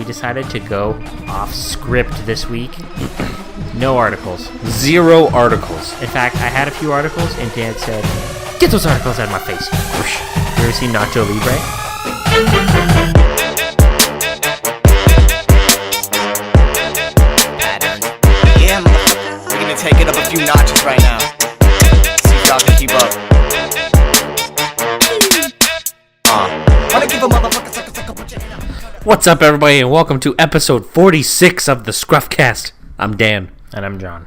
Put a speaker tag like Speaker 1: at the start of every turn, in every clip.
Speaker 1: decided to go off script this week. No articles.
Speaker 2: 0 articles.
Speaker 1: In fact, I had a few articles, and Dan said, "Get those articles out of my face." Whoosh. You ever seen Nacho Libre?
Speaker 3: Yeah, motherfucker. We're gonna take it up a few notches right now. See if y'all can keep up. Wanna give a motherfucker sucker, put your hand up.
Speaker 2: What's up, everybody, and welcome to episode 46 of the ScruffCast. I'm Dan.
Speaker 1: And I'm John.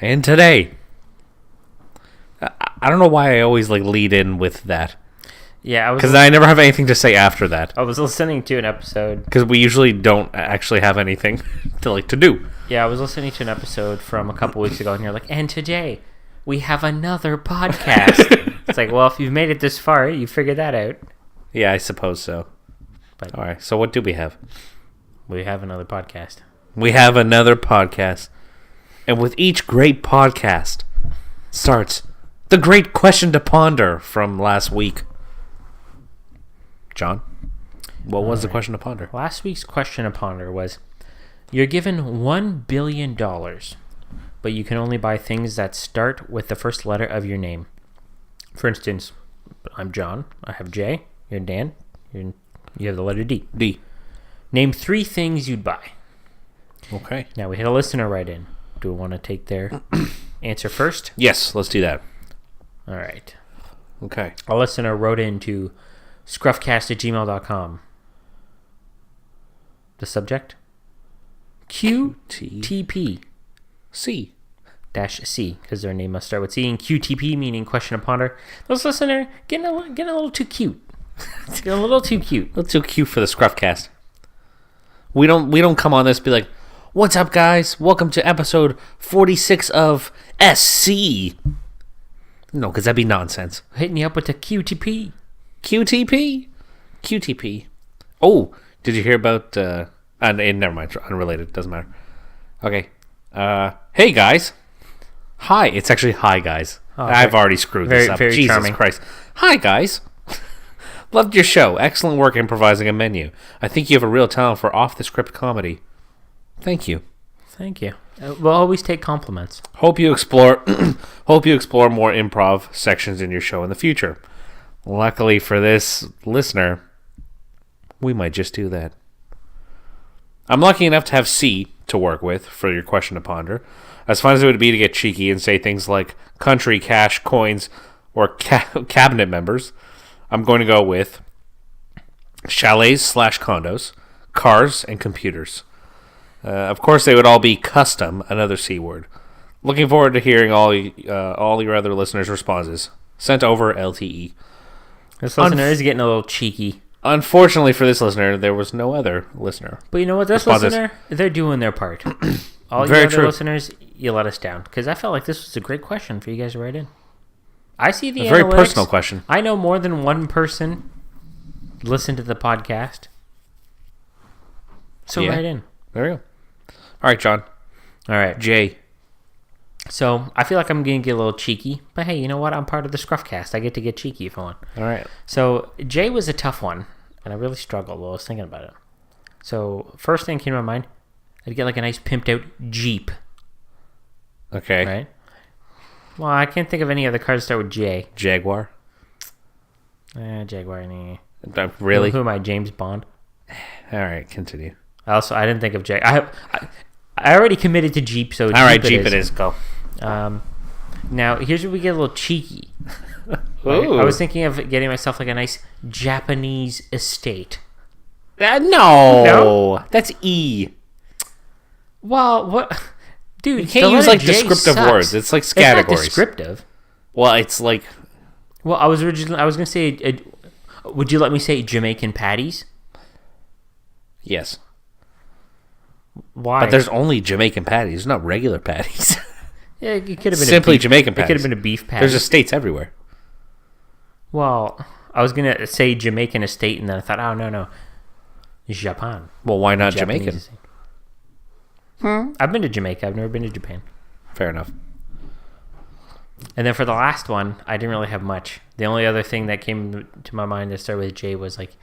Speaker 2: And today, I don't know why I always lead in with that.
Speaker 1: Yeah,
Speaker 2: Because I never have anything to say after that.
Speaker 1: I was listening to an episode.
Speaker 2: Because we usually don't actually have anything to do.
Speaker 1: Yeah, I was listening to an episode from a couple weeks ago, and you're like, and today we have another podcast. It's like, well, if you've made it this far, you figured that out.
Speaker 2: Yeah, I suppose so.
Speaker 1: But
Speaker 2: all right, so what do we have?
Speaker 1: We have another podcast.
Speaker 2: We have another podcast. And with each great podcast starts the great question to ponder from last week. John, what was the question to ponder?
Speaker 1: Last week's question to ponder was, you're given $1 billion, but you can only buy things that start with the first letter of your name. For instance, I'm John. I have J. You're Dan. You have the letter D.
Speaker 2: D.
Speaker 1: Name 3 things you'd buy.
Speaker 2: Okay.
Speaker 1: Now, we had a listener write in. Do we want to take their answer first?
Speaker 2: Yes, let's do that.
Speaker 1: All right.
Speaker 2: Okay.
Speaker 1: A listener wrote in to ScruffCast@gmail.com. The subject? QTP.
Speaker 2: C.
Speaker 1: -C, because their name must start with C, and QTP meaning question to ponder. This listener getting a little too cute. Getting a little too cute.
Speaker 2: A little too cute for the ScruffCast. We don't come on this and be like, "What's up, guys? Welcome to episode 46 of SC." No, because that'd be nonsense.
Speaker 1: Hitting you up with the QTP.
Speaker 2: QTP. Oh, did you hear about? Never mind. Unrelated. Doesn't matter. Okay. Hey guys. Hi. It's actually hi guys.
Speaker 1: Oh,
Speaker 2: I've already screwed this up.
Speaker 1: Very
Speaker 2: Jesus
Speaker 1: charming.
Speaker 2: Christ. Hi guys. Loved your show. Excellent work improvising a menu. I think you have a real talent for off-the-script comedy. Thank you.
Speaker 1: Thank you. We'll always take compliments.
Speaker 2: Hope you explore more improv sections in your show in the future. Luckily for this listener, we might just do that. I'm lucky enough to have C to work with for your question to ponder. As fun as it would be to get cheeky and say things like country, cash, coins, or cabinet members, I'm going to go with chalets/condos, cars, and computers. Of course, they would all be custom, another C word. Looking forward to hearing all your other listeners' responses. Sent over LTE.
Speaker 1: This listener is getting a little cheeky.
Speaker 2: Unfortunately for this listener, there was no other listener.
Speaker 1: But you know what? This listener, they're doing their part. All you other listeners, you let us down. Because I felt like this was a great question for you guys to write in. I see the
Speaker 2: very
Speaker 1: analytics.
Speaker 2: Personal question.
Speaker 1: I know more than one person listen to the podcast. So write in.
Speaker 2: There we go. All right, John.
Speaker 1: All right.
Speaker 2: J.
Speaker 1: So I feel like I'm going to get a little cheeky. But hey, you know what? I'm part of the ScruffCast. I get to get cheeky if I want.
Speaker 2: All right.
Speaker 1: So J was a tough one. And I really struggled while I was thinking about it. So first thing came to my mind, I'd get like a nice pimped out Jeep.
Speaker 2: Okay.
Speaker 1: Right? Well, I can't think of any other cars that start with J.
Speaker 2: Jaguar.
Speaker 1: Jaguar.
Speaker 2: Really?
Speaker 1: Who am I? James Bond?
Speaker 2: All right, continue.
Speaker 1: I didn't think of Jag. I already committed to Jeep, so
Speaker 2: all right, Jeep it is. Go.
Speaker 1: Now, here's where we get a little cheeky.
Speaker 2: Right?
Speaker 1: I was thinking of getting myself like a nice Japanese estate.
Speaker 2: No, that's E.
Speaker 1: Well, what? Dude,
Speaker 2: you can't use descriptive words. It's like categories.
Speaker 1: It's not descriptive.
Speaker 2: Well, it's like.
Speaker 1: Well, I was going to say, would you let me say Jamaican patties?
Speaker 2: Yes.
Speaker 1: Why?
Speaker 2: But there's only Jamaican patties, not regular patties.
Speaker 1: Yeah, it could have been
Speaker 2: simply Jamaican patties.
Speaker 1: It could have been a beef patty.
Speaker 2: There's estates everywhere.
Speaker 1: Well, I was going to say Jamaican estate, and then I thought, oh, no. Japan.
Speaker 2: Well, why not Jamaican?
Speaker 1: I've been to Jamaica. I've never been to Japan.
Speaker 2: Fair enough.
Speaker 1: And then for the last one, I didn't really have much. The only other thing that came to my mind that started with J was like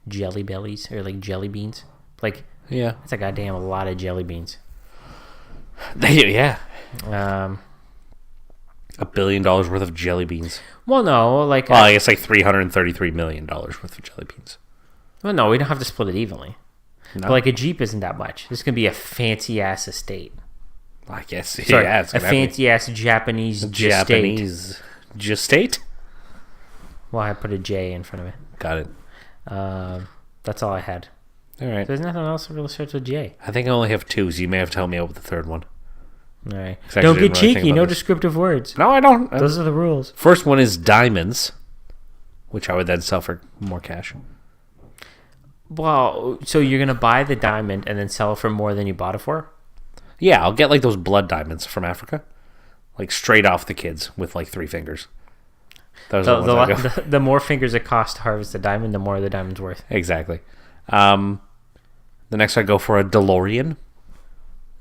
Speaker 1: jelly bellies or like jelly beans. Like,
Speaker 2: Yeah.
Speaker 1: that's a goddamn a lot of jelly beans.
Speaker 2: Yeah.
Speaker 1: Um,
Speaker 2: $1 billion worth of jelly beans.
Speaker 1: well, no, like,
Speaker 2: Well, I guess like $333 million worth of jelly beans.
Speaker 1: well, no, we don't have to split it evenly.
Speaker 2: No.
Speaker 1: But like a Jeep isn't that much. This can be a fancy ass estate.
Speaker 2: I guess.
Speaker 1: Sorry,
Speaker 2: yeah, it's
Speaker 1: a fancy ass Japanese estate.
Speaker 2: Japanese gestate.
Speaker 1: Well, I put a J in front of it.
Speaker 2: Got it.
Speaker 1: That's all I had.
Speaker 2: All right.
Speaker 1: There's nothing else that really starts with J.
Speaker 2: I think I only have 2, so you may have to help me out with the third one.
Speaker 1: All right.
Speaker 2: 'Cause I
Speaker 1: Don't
Speaker 2: actually
Speaker 1: get
Speaker 2: didn't really think
Speaker 1: cheeky.
Speaker 2: about
Speaker 1: No
Speaker 2: this.
Speaker 1: descriptive words.
Speaker 2: No, I don't.
Speaker 1: Those are the rules.
Speaker 2: First one is diamonds, which I would then sell for more cash.
Speaker 1: Well, so you're going to buy the diamond and then sell it for more than you bought it for?
Speaker 2: Yeah, I'll get like those blood diamonds from Africa, like straight off the kids with like 3 fingers. Those are the ones I go.
Speaker 1: The more fingers it costs to harvest the diamond, the more the diamond's worth.
Speaker 2: Exactly. The next I go for a DeLorean,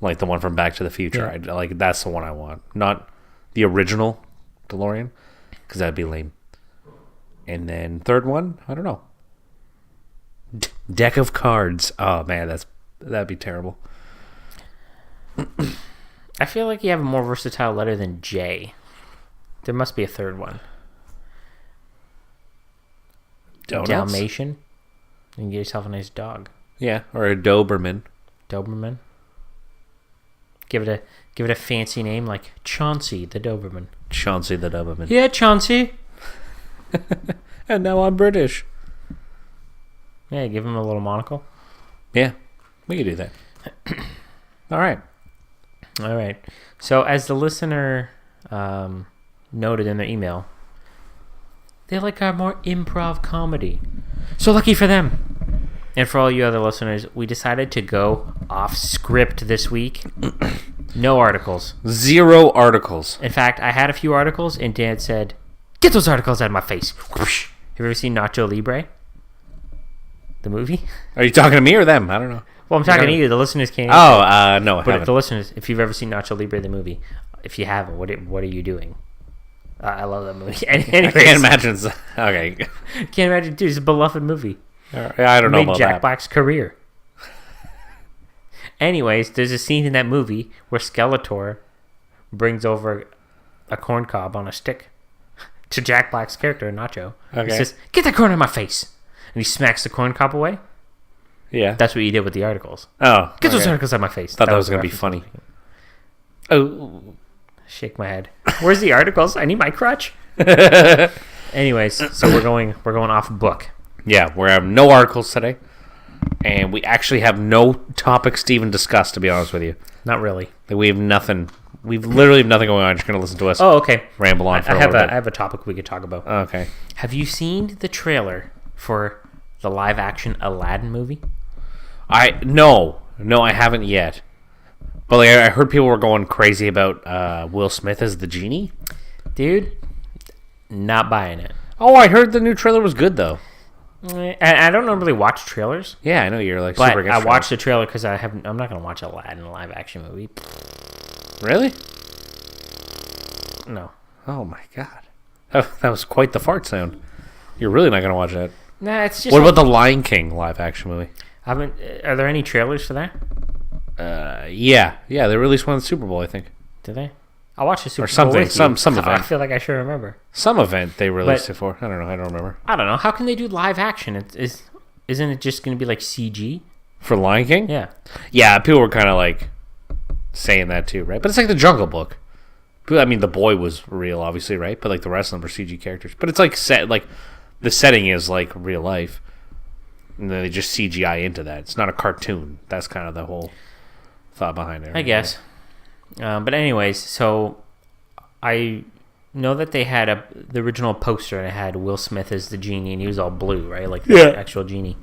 Speaker 2: like the one from Back to the Future.
Speaker 1: Yeah.
Speaker 2: Like that's the one I want, not the original DeLorean, because that'd be lame. And then third one, I don't know. Deck of cards. Oh man, that'd be terrible.
Speaker 1: I feel like you have a more versatile letter than J. There must be a third one.
Speaker 2: Donuts?
Speaker 1: Dalmatian. You can get yourself a nice dog.
Speaker 2: Yeah, or a Doberman.
Speaker 1: Doberman. Give it a fancy name like Chauncey the Doberman.
Speaker 2: Chauncey the Doberman.
Speaker 1: Yeah, Chauncey.
Speaker 2: And now I'm British.
Speaker 1: Yeah, give him a little monocle.
Speaker 2: Yeah, we can do that. All right.
Speaker 1: All right. So as the listener noted in their email, they like our more improv comedy. So lucky for them. And for all you other listeners, we decided to go off script this week. No articles.
Speaker 2: 0 articles.
Speaker 1: In fact, I had a few articles, and Dan said, "Get those articles out of my face." Whoosh. Have you ever seen Nacho Libre? The movie?
Speaker 2: Are you talking to me or them? I don't know.
Speaker 1: Well, I'm talking to you. The listeners can't.
Speaker 2: Oh, no, I
Speaker 1: But
Speaker 2: haven't.
Speaker 1: the listeners, if you've ever seen Nacho Libre the movie, if you haven't, what are you doing? I love that movie.
Speaker 2: I
Speaker 1: Anyways,
Speaker 2: can't imagine. Okay.
Speaker 1: Can't imagine, dude. It's a beloved movie.
Speaker 2: I don't know
Speaker 1: Made
Speaker 2: about
Speaker 1: Jack
Speaker 2: that.
Speaker 1: Black's career. Anyways, there's a scene in that movie where Skeletor brings over a corn cob on a stick to Jack Black's character, Nacho.
Speaker 2: Okay.
Speaker 1: He says, "Get that corn out of my face." And he smacks the corn cob away.
Speaker 2: Yeah.
Speaker 1: That's what you did with the articles.
Speaker 2: Oh.
Speaker 1: Get those
Speaker 2: okay.
Speaker 1: articles out of my face.
Speaker 2: Thought that was
Speaker 1: the
Speaker 2: going to be
Speaker 1: reference.
Speaker 2: funny. Oh.
Speaker 1: Shake my head. Where's the articles? I need my crutch. Anyways, so we're going off book.
Speaker 2: Yeah, we have no articles today. And we actually have no topics to even discuss, to be honest with you.
Speaker 1: Not really.
Speaker 2: Like, we have nothing. We've literally have nothing going on. Just going to listen to us
Speaker 1: Oh, okay.
Speaker 2: ramble on for
Speaker 1: I
Speaker 2: a
Speaker 1: have
Speaker 2: little
Speaker 1: I
Speaker 2: bit.
Speaker 1: have a topic we could talk about.
Speaker 2: Okay.
Speaker 1: Have you seen the trailer for the live action Aladdin movie?
Speaker 2: No, I haven't yet. But like, I heard people were going crazy about Will Smith as the genie.
Speaker 1: Dude, not buying it.
Speaker 2: Oh, I heard the new trailer was good though.
Speaker 1: And I don't normally watch trailers,
Speaker 2: Yeah, I know you're like
Speaker 1: but
Speaker 2: super against
Speaker 1: I watched the trailer because I'm not going to watch Aladdin live action movie.
Speaker 2: trailers. Really?
Speaker 1: No.
Speaker 2: Oh my god, that was quite the fart sound. You're really not gonna watch that.
Speaker 1: Nah, it's just.
Speaker 2: What about the Lion King live action movie?
Speaker 1: Are there any trailers for that?
Speaker 2: Yeah, they released one in the Super Bowl, I think.
Speaker 1: Did they? I watched the Super Bowl
Speaker 2: something,
Speaker 1: with you.
Speaker 2: some
Speaker 1: I
Speaker 2: event.
Speaker 1: feel like I should remember.
Speaker 2: Some event they released
Speaker 1: But-
Speaker 2: it for. I don't know. I don't remember.
Speaker 1: I don't know. How can they do live action? Isn't it just going to be like CG?
Speaker 2: For Lion King?
Speaker 1: Yeah.
Speaker 2: Yeah, people were kind of like saying that too, right? But it's like the Jungle Book. I mean, the boy was real, obviously, right? But like the rest of them are CG characters. But it's like set, like the setting is like real life, and then they just CGI into that. It's not a cartoon. That's kind of the whole thought behind it.
Speaker 1: I guess. But anyways, so I know that they had the original poster, and it had Will Smith as the genie, and he was all blue, right? Like the actual genie.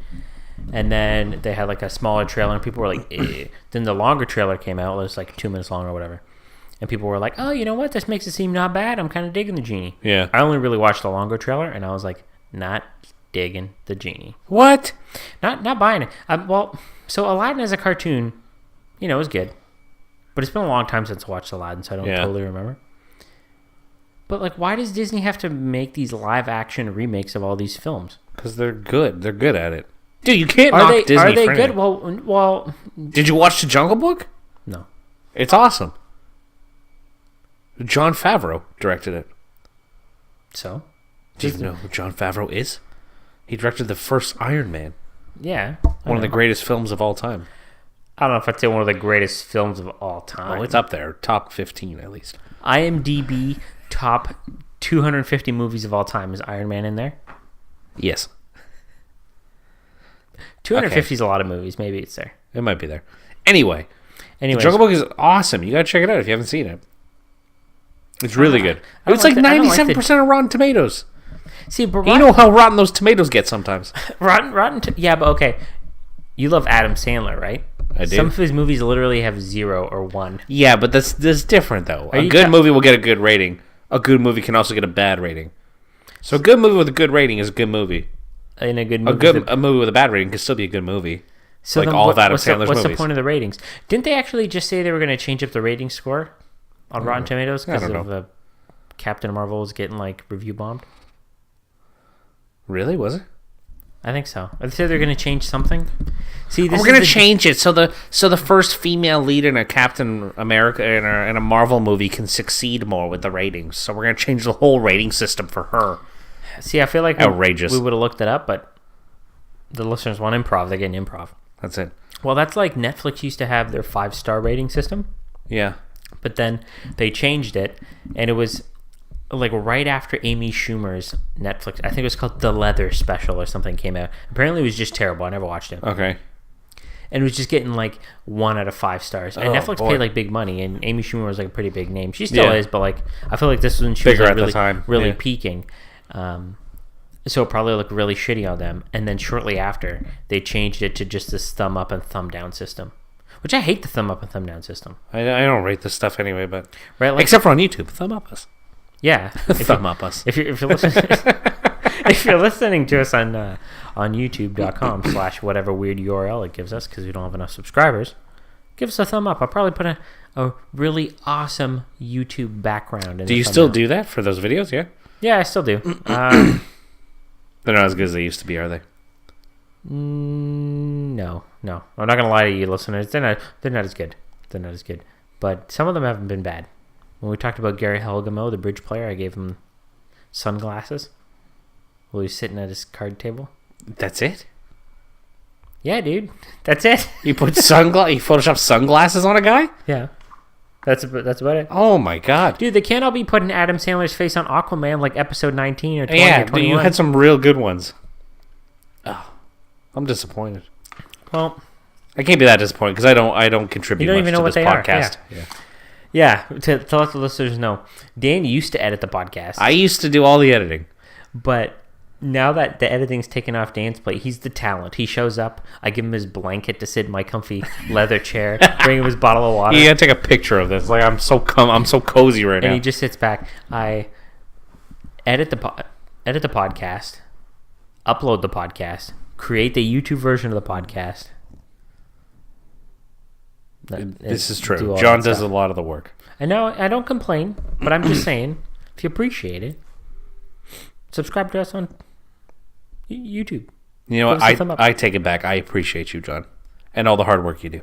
Speaker 1: And then they had like a smaller trailer, and people were like, eh. Then the longer trailer came out. It was like 2 minutes long or whatever. And people were like, oh, you know what? This makes it seem not bad. I'm kind of digging the genie.
Speaker 2: Yeah.
Speaker 1: I only really watched the longer trailer, and I was like, not digging the genie.
Speaker 2: What?
Speaker 1: Not buying it. Well, so Aladdin as a cartoon, it was good. But it's been a long time since I watched Aladdin, so I don't totally remember. But, like, why does Disney have to make these live-action remakes of all these films?
Speaker 2: Because they're good. They're good at it. Dude, you can't
Speaker 1: Are
Speaker 2: knock
Speaker 1: they
Speaker 2: Disney
Speaker 1: are they
Speaker 2: for
Speaker 1: good?
Speaker 2: anything.
Speaker 1: Well,
Speaker 2: Did you watch The Jungle Book?
Speaker 1: no.
Speaker 2: It's awesome. Jon Favreau directed it.
Speaker 1: So,
Speaker 2: Do you know who Jon Favreau is? He directed the first Iron Man,
Speaker 1: yeah,
Speaker 2: one of the greatest films of all time.
Speaker 1: I don't know if I'd say one of the greatest films of all time.
Speaker 2: Oh, it's up there, top 15 at least.
Speaker 1: IMDb top 250 movies of all time. Is Iron Man in there?
Speaker 2: Yes,
Speaker 1: 250 is a lot of movies. Maybe it's there.
Speaker 2: it might be there. Anyway,
Speaker 1: Anyways,
Speaker 2: Jungle Book is awesome. You gotta check it out if you haven't seen it. It's really good.
Speaker 1: I don't
Speaker 2: It's like
Speaker 1: like the- I don't like
Speaker 2: 97% of Rotten Tomatoes.
Speaker 1: see, but
Speaker 2: You know how rotten those tomatoes get sometimes.
Speaker 1: yeah, but okay. You love Adam Sandler, right?
Speaker 2: I do.
Speaker 1: Some of his movies literally have 0 or 1.
Speaker 2: Yeah, but that's different though. A
Speaker 1: you
Speaker 2: good
Speaker 1: ta-
Speaker 2: movie will get a good rating. A good movie can also get a bad rating. So a good movie with a good rating is a good movie.
Speaker 1: In a good movie.
Speaker 2: A movie with a bad rating can still be a good movie.
Speaker 1: So
Speaker 2: like
Speaker 1: then
Speaker 2: all of Adam
Speaker 1: what's
Speaker 2: Sandler's
Speaker 1: what's the
Speaker 2: movies.
Speaker 1: point of the ratings? Didn't they actually just say they were going to change up the rating score on Rotten Tomatoes because
Speaker 2: I don't
Speaker 1: of Captain Marvel was getting like review bombed?
Speaker 2: Really? Was it?
Speaker 1: I think so. They said they're going to change something. See, this
Speaker 2: We're
Speaker 1: is
Speaker 2: gonna
Speaker 1: the-
Speaker 2: change it so the first female lead in a Captain America in a Marvel movie can succeed more with the ratings. So we're gonna change the whole rating system for her.
Speaker 1: See, I feel like
Speaker 2: Outrageous.
Speaker 1: we would have looked it up, but the listeners want improv. They're getting improv.
Speaker 2: That's it.
Speaker 1: Well, that's like Netflix used to have their 5-star rating system,
Speaker 2: Yeah.
Speaker 1: but then they changed it, and it was like right after Amy Schumer's Netflix. I think it was called The Leather Special or something came out. Apparently, it was just terrible. I never watched it,
Speaker 2: Okay.
Speaker 1: and it was just getting like 1 out of 5 stars. And
Speaker 2: Oh,
Speaker 1: Netflix
Speaker 2: boy.
Speaker 1: paid like big money, and Amy Schumer was like a pretty big name. She still
Speaker 2: Yeah.
Speaker 1: is, but like I feel like this was when she
Speaker 2: Bigger
Speaker 1: was like,
Speaker 2: at the
Speaker 1: really,
Speaker 2: time.
Speaker 1: really
Speaker 2: Yeah.
Speaker 1: peaking. So it probably looked really shitty on them. And then shortly after, they changed it to just this thumb up and thumb down system, which I hate the thumb up and thumb down system.
Speaker 2: I don't rate this stuff anyway, but
Speaker 1: Right? Like,
Speaker 2: except for on YouTube, thumb up us.
Speaker 1: yeah,
Speaker 2: Thumb up us.
Speaker 1: if you're listening, if you're listening to us on YouTube.com/whatever weird URL it gives us because we don't have enough subscribers, give us a thumb up. I'll probably put a really awesome YouTube background. In
Speaker 2: Do you still do that for those videos? Yeah.
Speaker 1: Yeah, I still do.
Speaker 2: They're not as good as they used to be, are they?
Speaker 1: No. I'm not gonna lie to you, listeners. They're not as good. They're not as good. But some of them haven't been bad. When we talked about Gary Helgamo, the bridge player, I gave him sunglasses while he was sitting at his card table.
Speaker 2: That's it.
Speaker 1: Yeah, dude. That's it.
Speaker 2: You put you Photoshop sunglasses on a guy?
Speaker 1: Yeah. That's about it.
Speaker 2: Oh my god.
Speaker 1: Dude, they can't all be putting Adam Sandler's face on Aquaman like episode 19 or 20
Speaker 2: Yeah,
Speaker 1: or 21.
Speaker 2: you had some real good ones. Oh, I'm disappointed.
Speaker 1: Well,
Speaker 2: I can't be that disappointed because I don't contribute
Speaker 1: You don't
Speaker 2: much
Speaker 1: even know
Speaker 2: to
Speaker 1: what
Speaker 2: this
Speaker 1: they are,
Speaker 2: podcast.
Speaker 1: yeah, to let the listeners know, Dan used to edit the podcast.
Speaker 2: I used to do all the editing.
Speaker 1: But now that the editing's taken off Dan's plate, he's the talent. He shows up. I give him his blanket to sit in my comfy leather chair. Bring him his bottle of water.
Speaker 2: You gotta take a picture of this. Like I'm so cozy right
Speaker 1: and
Speaker 2: now.
Speaker 1: he just sits back. I edit the podcast, upload the podcast, create the YouTube version of the podcast.
Speaker 2: This is
Speaker 1: Do
Speaker 2: true.
Speaker 1: all
Speaker 2: John
Speaker 1: that
Speaker 2: does
Speaker 1: stuff.
Speaker 2: a lot of the work.
Speaker 1: I know I don't complain, but I'm just saying, if you appreciate it, subscribe to us on YouTube.
Speaker 2: You know
Speaker 1: Give
Speaker 2: what?
Speaker 1: us a thumb up.
Speaker 2: I take it back. I appreciate you, John, and all the hard work you do.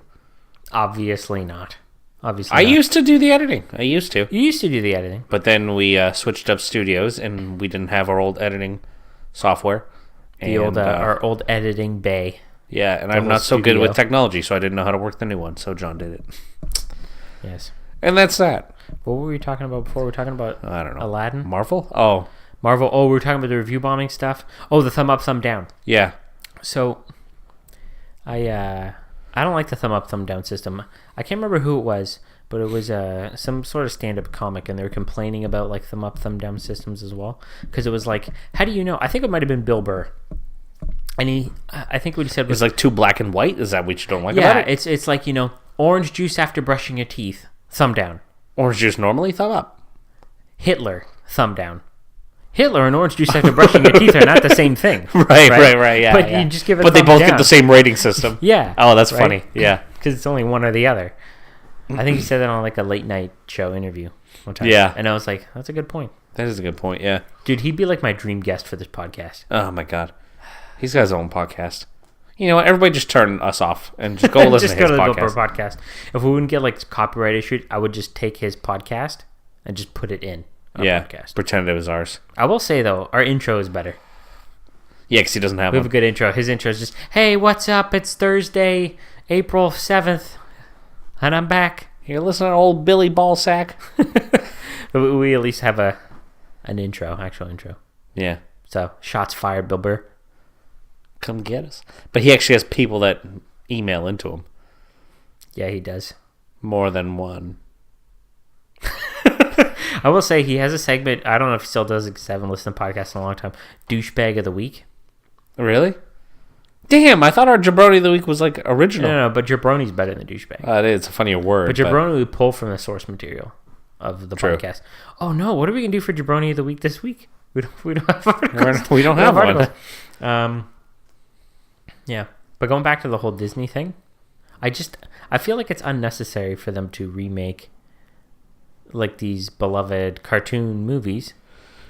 Speaker 1: Obviously not. Obviously,
Speaker 2: I
Speaker 1: not.
Speaker 2: used to do the editing. I used to.
Speaker 1: You used to do the editing.
Speaker 2: But then we switched up studios, and we didn't have our old editing software.
Speaker 1: Our old editing bay.
Speaker 2: Yeah, and
Speaker 1: the
Speaker 2: I'm
Speaker 1: whole
Speaker 2: not so good
Speaker 1: studio.
Speaker 2: with technology, so I didn't know how to work the new one. So John did it,
Speaker 1: Yes.
Speaker 2: and that's that.
Speaker 1: What were we talking about before? We were talking about
Speaker 2: I don't know.
Speaker 1: Aladdin,
Speaker 2: Marvel? Oh,
Speaker 1: Marvel. Oh, we were talking about the review bombing stuff. Oh, the thumb up, thumb down.
Speaker 2: yeah.
Speaker 1: So, I don't like the thumb up, thumb down system. I can't remember who it was, but it was some sort of stand-up comic, and they were complaining about like thumb up, thumb down systems as well. Because it was like, how do you know? I think it might have been Bill Burr, and I think what he said was
Speaker 2: It's like too black and white. Is that what you don't like about
Speaker 1: yeah,
Speaker 2: it?
Speaker 1: it's like orange juice after brushing your teeth, thumb down.
Speaker 2: Orange juice normally thumb up.
Speaker 1: Hitler, thumb down. Hitler and orange juice after brushing your teeth are not the same thing.
Speaker 2: Right. Yeah.
Speaker 1: But
Speaker 2: yeah.
Speaker 1: you just give it.
Speaker 2: But they
Speaker 1: thumb
Speaker 2: both
Speaker 1: down.
Speaker 2: get the same rating system.
Speaker 1: Yeah.
Speaker 2: Oh, that's
Speaker 1: right?
Speaker 2: funny. Yeah.
Speaker 1: Because it's only one or the other. I think he said that on like a late night show interview one time.
Speaker 2: Yeah.
Speaker 1: And I was like, that's a good point.
Speaker 2: That is a good point. Yeah.
Speaker 1: Dude, he'd be like my dream guest for this podcast.
Speaker 2: Oh my god. He's got his own podcast. You know what? Everybody just turn us off and just go listen
Speaker 1: just
Speaker 2: to his
Speaker 1: go to the
Speaker 2: podcast.
Speaker 1: Bill Burr podcast. If we wouldn't get like copyright issued, I would just take his podcast and just put it in our podcast.
Speaker 2: Pretend it was ours.
Speaker 1: I will say though, our intro is better.
Speaker 2: Yeah, because he doesn't have
Speaker 1: We have
Speaker 2: one.
Speaker 1: a good intro. His intro is just, "Hey, what's up? It's Thursday, April 7th, and I'm back."
Speaker 2: You're listening to old Billy Ballsack.
Speaker 1: We at least have an intro, actual intro.
Speaker 2: Yeah.
Speaker 1: So, shots fired, Bill Burr.
Speaker 2: Come get us. But he actually has people that email into him.
Speaker 1: Yeah, he does.
Speaker 2: More than one.
Speaker 1: I will say he has a segment. I don't know if he still does it because I haven't listened to podcasts in a long time. Douchebag of the week.
Speaker 2: Really? Damn, I thought our Jabroni of the Week was like original.
Speaker 1: No, but jabroni's better than douchebag.
Speaker 2: It is a funnier word.
Speaker 1: But jabroni we pull from the source material of the
Speaker 2: True.
Speaker 1: podcast. Oh no, what are we gonna do for jabroni of the week this week? We don't have articles.
Speaker 2: We don't have one.
Speaker 1: Yeah, but going back to the whole Disney thing, I feel like it's unnecessary for them to remake like these beloved cartoon movies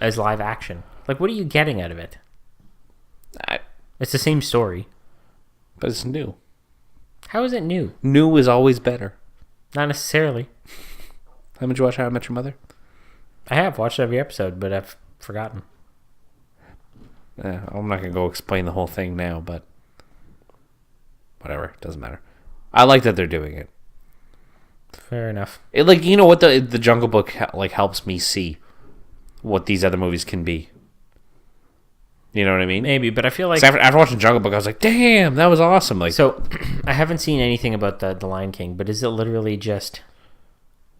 Speaker 1: as live action. Like, what are you getting out of it? It's the same story.
Speaker 2: But it's new.
Speaker 1: How is it new?
Speaker 2: New is always better.
Speaker 1: Not necessarily.
Speaker 2: Haven't you watched How I Met Your Mother?
Speaker 1: I have watched every episode, but I've forgotten.
Speaker 2: I'm not going to go explain the whole thing now, but whatever. Doesn't matter. I like that they're doing it.
Speaker 1: Fair enough.
Speaker 2: It, like, you know what, the Jungle Book like helps me see what these other movies can be. You know what I mean?
Speaker 1: Maybe, but I feel like...
Speaker 2: After watching Jungle Book, I was like, damn, that was awesome. Like,
Speaker 1: So, I haven't seen anything about the Lion King, but is it literally just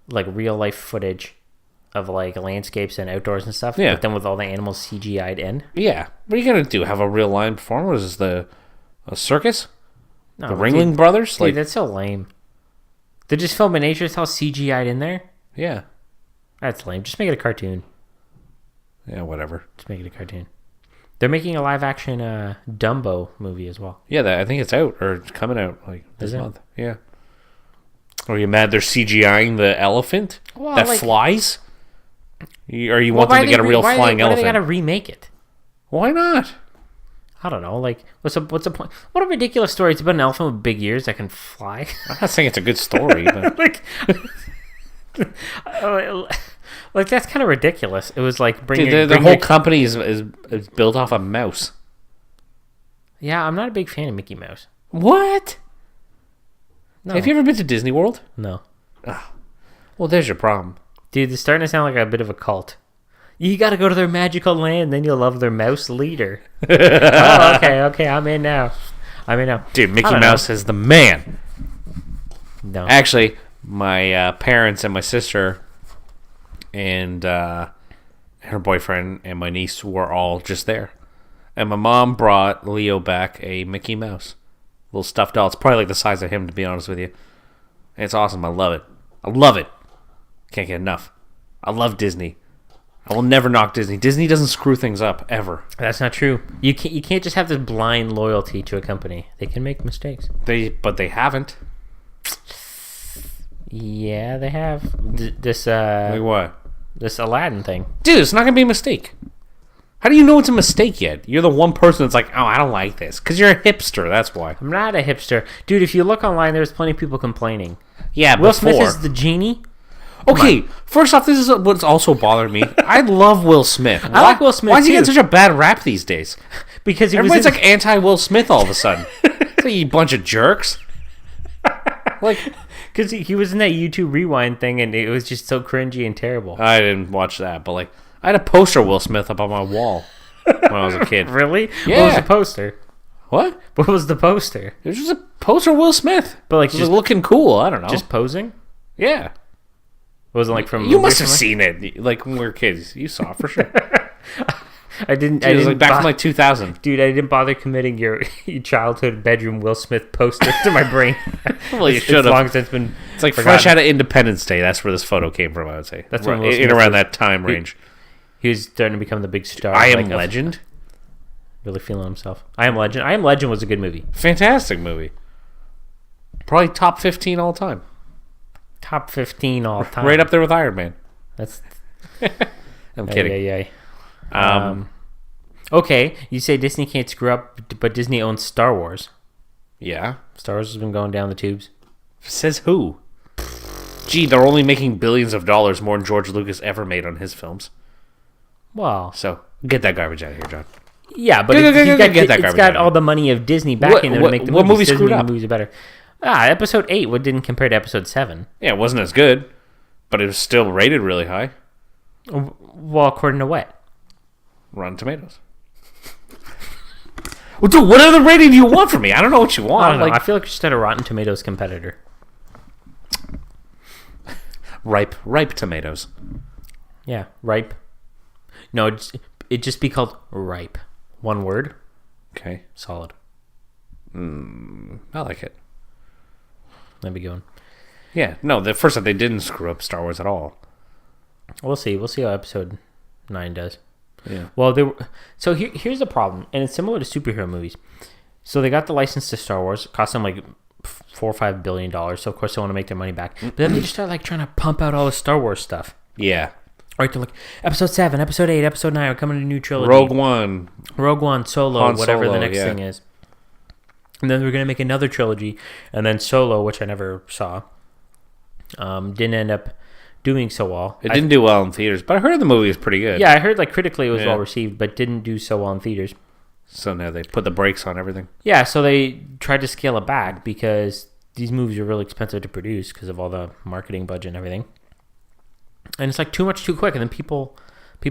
Speaker 1: like real life footage of like landscapes and outdoors and stuff?
Speaker 2: Yeah.
Speaker 1: But then with all the animals CGI'd in?
Speaker 2: yeah. What are you going to do? Have a real lion perform? What is this, a circus?
Speaker 1: No,
Speaker 2: The Ringling Brothers?
Speaker 1: Dude, that's so lame. They just film in nature, it's all CGI'd in there?
Speaker 2: Yeah.
Speaker 1: That's lame. Just make it a cartoon.
Speaker 2: Yeah, whatever.
Speaker 1: Just make it a cartoon. They're making a live action Dumbo movie as well.
Speaker 2: Yeah, I think it's out, or it's coming out like this
Speaker 1: Is it?
Speaker 2: month. Yeah. Are you mad they're CGIing the elephant
Speaker 1: Well,
Speaker 2: that
Speaker 1: like-
Speaker 2: flies? Or you want them to get a real flying
Speaker 1: why do they
Speaker 2: elephant?
Speaker 1: gotta remake it?
Speaker 2: Why not?
Speaker 1: I don't know. Like, what's the point? What a ridiculous story! It's about an elephant with big ears that can fly.
Speaker 2: I'm not saying it's a good story, but
Speaker 1: like, like that's kind of ridiculous. It was like bringing
Speaker 2: dude, the whole company is built off a mouse.
Speaker 1: Yeah, I'm not a big fan of Mickey Mouse.
Speaker 2: What?
Speaker 1: No,
Speaker 2: Have you ever been to Disney World?
Speaker 1: no,
Speaker 2: Well, there's your problem.
Speaker 1: dude. It's starting to sound like a bit of a cult. You got to go to their magical land, then you'll love their mouse leader. Oh, okay, I'm in now.
Speaker 2: Dude, Mickey
Speaker 1: don't
Speaker 2: Mouse is the man.
Speaker 1: No,
Speaker 2: Actually, my parents and my sister and her boyfriend and my niece were all just there. And my mom brought Leo back a Mickey Mouse. Little stuffed doll. It's probably like the size of him, to be honest with you. And it's awesome. I love it. I love it. Can't get enough. I love Disney. I will never knock Disney. Disney doesn't screw things up, ever.
Speaker 1: that's not true. You can't just have this blind loyalty to a company. They can make mistakes.
Speaker 2: But they haven't.
Speaker 1: Yeah, they have this
Speaker 2: Like what?
Speaker 1: this Aladdin thing.
Speaker 2: Dude, it's not going to be a mistake. How do you know it's a mistake yet? You're the one person that's like, oh, I don't like this. Because you're a hipster, that's why.
Speaker 1: I'm not a hipster, dude. If you look online, there's plenty of people complaining.
Speaker 2: Yeah,
Speaker 1: Will
Speaker 2: before.
Speaker 1: Smith is the genie.
Speaker 2: Okay, first off, this is what's also bothered me. I love Will Smith.
Speaker 1: I like Will Smith,
Speaker 2: Why is he
Speaker 1: too.
Speaker 2: getting such a bad rap these days?
Speaker 1: Because he
Speaker 2: Everybody's
Speaker 1: was
Speaker 2: like anti-Will Smith all of a sudden. It's like, you bunch of jerks. Like,
Speaker 1: because he was in that YouTube Rewind thing, and it was just so cringy and terrible.
Speaker 2: I didn't watch that, but like, I had a poster of Will Smith up on my wall when I was a kid.
Speaker 1: Really?
Speaker 2: Yeah.
Speaker 1: What was the poster?
Speaker 2: What?
Speaker 1: What was the poster?
Speaker 2: It was just a poster of Will Smith.
Speaker 1: But like
Speaker 2: Just
Speaker 1: just
Speaker 2: looking cool. I don't know.
Speaker 1: just posing?
Speaker 2: yeah.
Speaker 1: Wasn't like from a
Speaker 2: You
Speaker 1: movie
Speaker 2: must
Speaker 1: or
Speaker 2: have
Speaker 1: something?
Speaker 2: seen it, like when we were kids. You saw it for sure.
Speaker 1: I didn't.
Speaker 2: It was like back from like 2000.
Speaker 1: Dude, I didn't bother committing your childhood bedroom Will Smith poster to my brain.
Speaker 2: Well, you
Speaker 1: It's
Speaker 2: should
Speaker 1: long
Speaker 2: have.
Speaker 1: since been.
Speaker 2: It's like
Speaker 1: forgotten.
Speaker 2: fresh out of Independence Day. That's where this photo came from. I would say
Speaker 1: That's when Will
Speaker 2: in
Speaker 1: Smith
Speaker 2: around
Speaker 1: was-
Speaker 2: that time range.
Speaker 1: He was starting to become the big star.
Speaker 2: I Am
Speaker 1: like, of
Speaker 2: Legend.
Speaker 1: Really feeling himself. I Am Legend. I Am Legend was a good movie.
Speaker 2: Fantastic movie. Probably top 15 all time.
Speaker 1: Top 15 all time.
Speaker 2: Right up there with Iron Man.
Speaker 1: That's
Speaker 2: I'm kidding.
Speaker 1: Yeah. Okay, you say Disney can't screw up, but Disney owns Star Wars.
Speaker 2: Yeah.
Speaker 1: Star Wars has been going down the tubes.
Speaker 2: Says who? Gee, they're only making billions of dollars more than George Lucas ever made on his films.
Speaker 1: Well,
Speaker 2: So, get that garbage out of here, John.
Speaker 1: yeah, but
Speaker 2: Get that
Speaker 1: it's
Speaker 2: garbage
Speaker 1: got
Speaker 2: out of
Speaker 1: all
Speaker 2: here.
Speaker 1: the money of Disney backing them to make the
Speaker 2: what
Speaker 1: movies.
Speaker 2: movie screwed
Speaker 1: Disney
Speaker 2: up?
Speaker 1: movies are better. Episode 8 didn't compare to Episode 7.
Speaker 2: Yeah, it wasn't as good, but it was still rated really high.
Speaker 1: Well, according to what?
Speaker 2: Rotten Tomatoes. Well, dude, what other rating do you want from me? I don't know what you want.
Speaker 1: I don't know.
Speaker 2: Like
Speaker 1: I feel like you're just a Rotten Tomatoes competitor.
Speaker 2: ripe tomatoes.
Speaker 1: Yeah, ripe. No, it'd just be called ripe. One word,
Speaker 2: Okay,
Speaker 1: solid.
Speaker 2: I like it.
Speaker 1: That'd be good.
Speaker 2: Yeah, no, the first time they didn't screw up Star Wars at all.
Speaker 1: We'll see. We'll see how Episode 9 does.
Speaker 2: Yeah.
Speaker 1: Well, here's the problem, and it's similar to superhero movies. So they got the license to Star Wars. It cost them like $4 or $5 billion. So of course they want to make their money back. But then they just start like trying to pump out all the Star Wars stuff.
Speaker 2: Yeah.
Speaker 1: Right, they're like Episode 7, Episode 8, Episode 9 are coming to a new trilogy.
Speaker 2: Rogue One,
Speaker 1: Solo,
Speaker 2: Han
Speaker 1: whatever
Speaker 2: Solo,
Speaker 1: the next
Speaker 2: yeah.
Speaker 1: thing is. And then we're gonna make another trilogy, and then Solo, which I never saw, didn't end up doing so well.
Speaker 2: It didn't do well in theaters, but I heard the movie was pretty good.
Speaker 1: Yeah, I heard like critically it was
Speaker 2: Yeah.
Speaker 1: well received, but didn't do so well in theaters.
Speaker 2: So now they put the brakes on everything.
Speaker 1: Yeah, so they tried to scale it back because these movies are really expensive to produce because of all the marketing budget and everything. And it's like too much too quick, and then people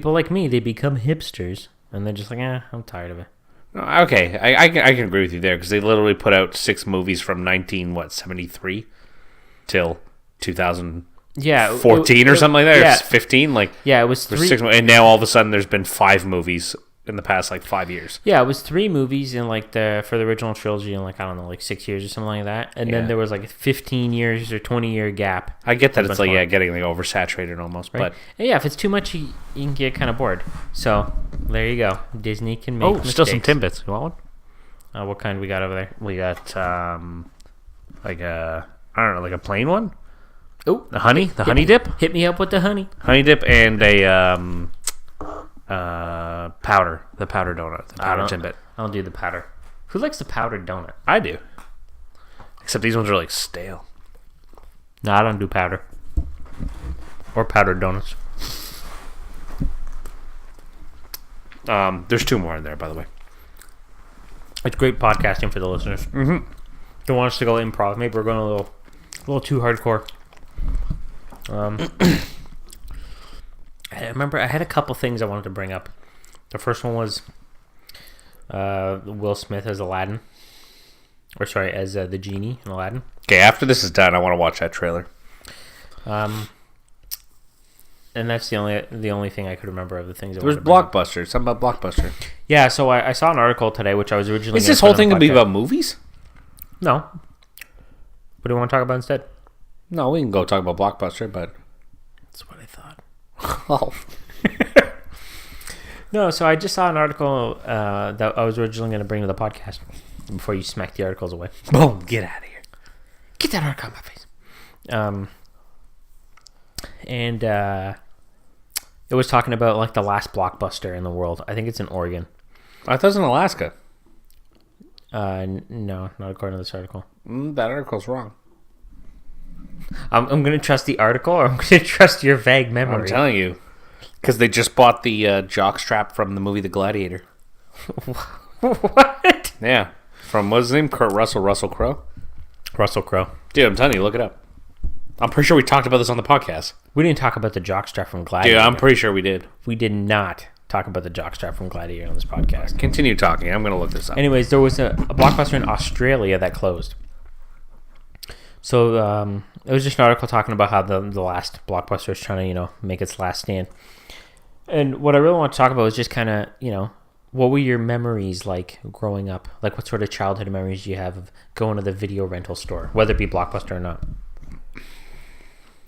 Speaker 1: like me, they become hipsters, and they're just like, I'm tired of it.
Speaker 2: Okay, I can agree with you there because they literally put out 6 movies from 1973 till 2014
Speaker 1: Yeah,
Speaker 2: or something like that.
Speaker 1: Yeah,
Speaker 2: Or 15, like
Speaker 1: yeah, it was
Speaker 2: there's
Speaker 1: 3.
Speaker 2: 6, and now all of a sudden there's been 5 movies in the past like 5 years.
Speaker 1: Yeah, it was 3 movies in like for the original trilogy in like I don't know, like 6 years or something like that, and then
Speaker 2: Yeah.
Speaker 1: there was like a 15 years or 20-year gap.
Speaker 2: I get that
Speaker 1: Bunch
Speaker 2: it's like
Speaker 1: more.
Speaker 2: getting like oversaturated almost,
Speaker 1: Right?
Speaker 2: but
Speaker 1: And yeah, if it's too much, you can get kind of bored. So there you go. Disney can make mistakes.
Speaker 2: still some Timbits. You want one?
Speaker 1: What kind we got over there?
Speaker 2: We got like a I don't know, like a plain one.
Speaker 1: Oh,
Speaker 2: The honey dip,
Speaker 1: hit me up with the honey.
Speaker 2: and a powder, the powder donut, the powder Timbit.
Speaker 1: I'll do the powder. Who likes the powdered donut?
Speaker 2: I do. Except these ones are like stale.
Speaker 1: No, I don't do powder. Or powdered donuts.
Speaker 2: There's 2 more in there, by the way.
Speaker 1: It's great podcasting for the listeners. Mm-hmm. Don't want us to go improv. Maybe we're going a little too hardcore. I remember I had a couple things I wanted to bring up. The first one was Will Smith as Aladdin. Or sorry, as the genie in Aladdin.
Speaker 2: Okay, after this is done, I want to watch that trailer.
Speaker 1: And that's the only thing I could remember of the things.
Speaker 2: There was Blockbuster. Something about Blockbuster.
Speaker 1: Yeah, so I saw an article today, which I was originally.
Speaker 2: Is
Speaker 1: gonna
Speaker 2: this
Speaker 1: put
Speaker 2: whole
Speaker 1: on
Speaker 2: thing
Speaker 1: the
Speaker 2: going to be
Speaker 1: podcast.
Speaker 2: about movies?
Speaker 1: No. What do you want to talk about instead?
Speaker 2: No, we can go talk about Blockbuster, but
Speaker 1: That's what I thought.
Speaker 2: oh,
Speaker 1: No, so I just saw an article that I was originally going to bring to the podcast before you smack the articles away.
Speaker 2: boom, get out of here.
Speaker 1: Get that article out of my face. And it was talking about like the last blockbuster in the world. I think it's in Oregon.
Speaker 2: I thought it was in Alaska.
Speaker 1: No, not according to this article.
Speaker 2: That article's wrong.
Speaker 1: I'm going to trust the article, or I'm going to trust your vague memory.
Speaker 2: I'm telling you. Because they just bought the jockstrap from the movie The Gladiator.
Speaker 1: What?
Speaker 2: Yeah. From, what's his name? Kurt Russell Crowe?
Speaker 1: Russell Crowe.
Speaker 2: Dude, I'm telling you, look it up. I'm pretty sure we talked about this on the podcast.
Speaker 1: We didn't talk about the jockstrap from Gladiator.
Speaker 2: Dude, I'm pretty sure we did.
Speaker 1: We did not talk about the jockstrap from Gladiator on this podcast.
Speaker 2: Continue talking. I'm going to look this up.
Speaker 1: Anyways, there was a blockbuster in Australia that closed. So it was just an article talking about how the last blockbuster is trying to, make its last stand. And what I really want to talk about is just kind of, what were your memories like growing up? Like, what sort of childhood memories do you have of going to the video rental store, whether it be Blockbuster or not?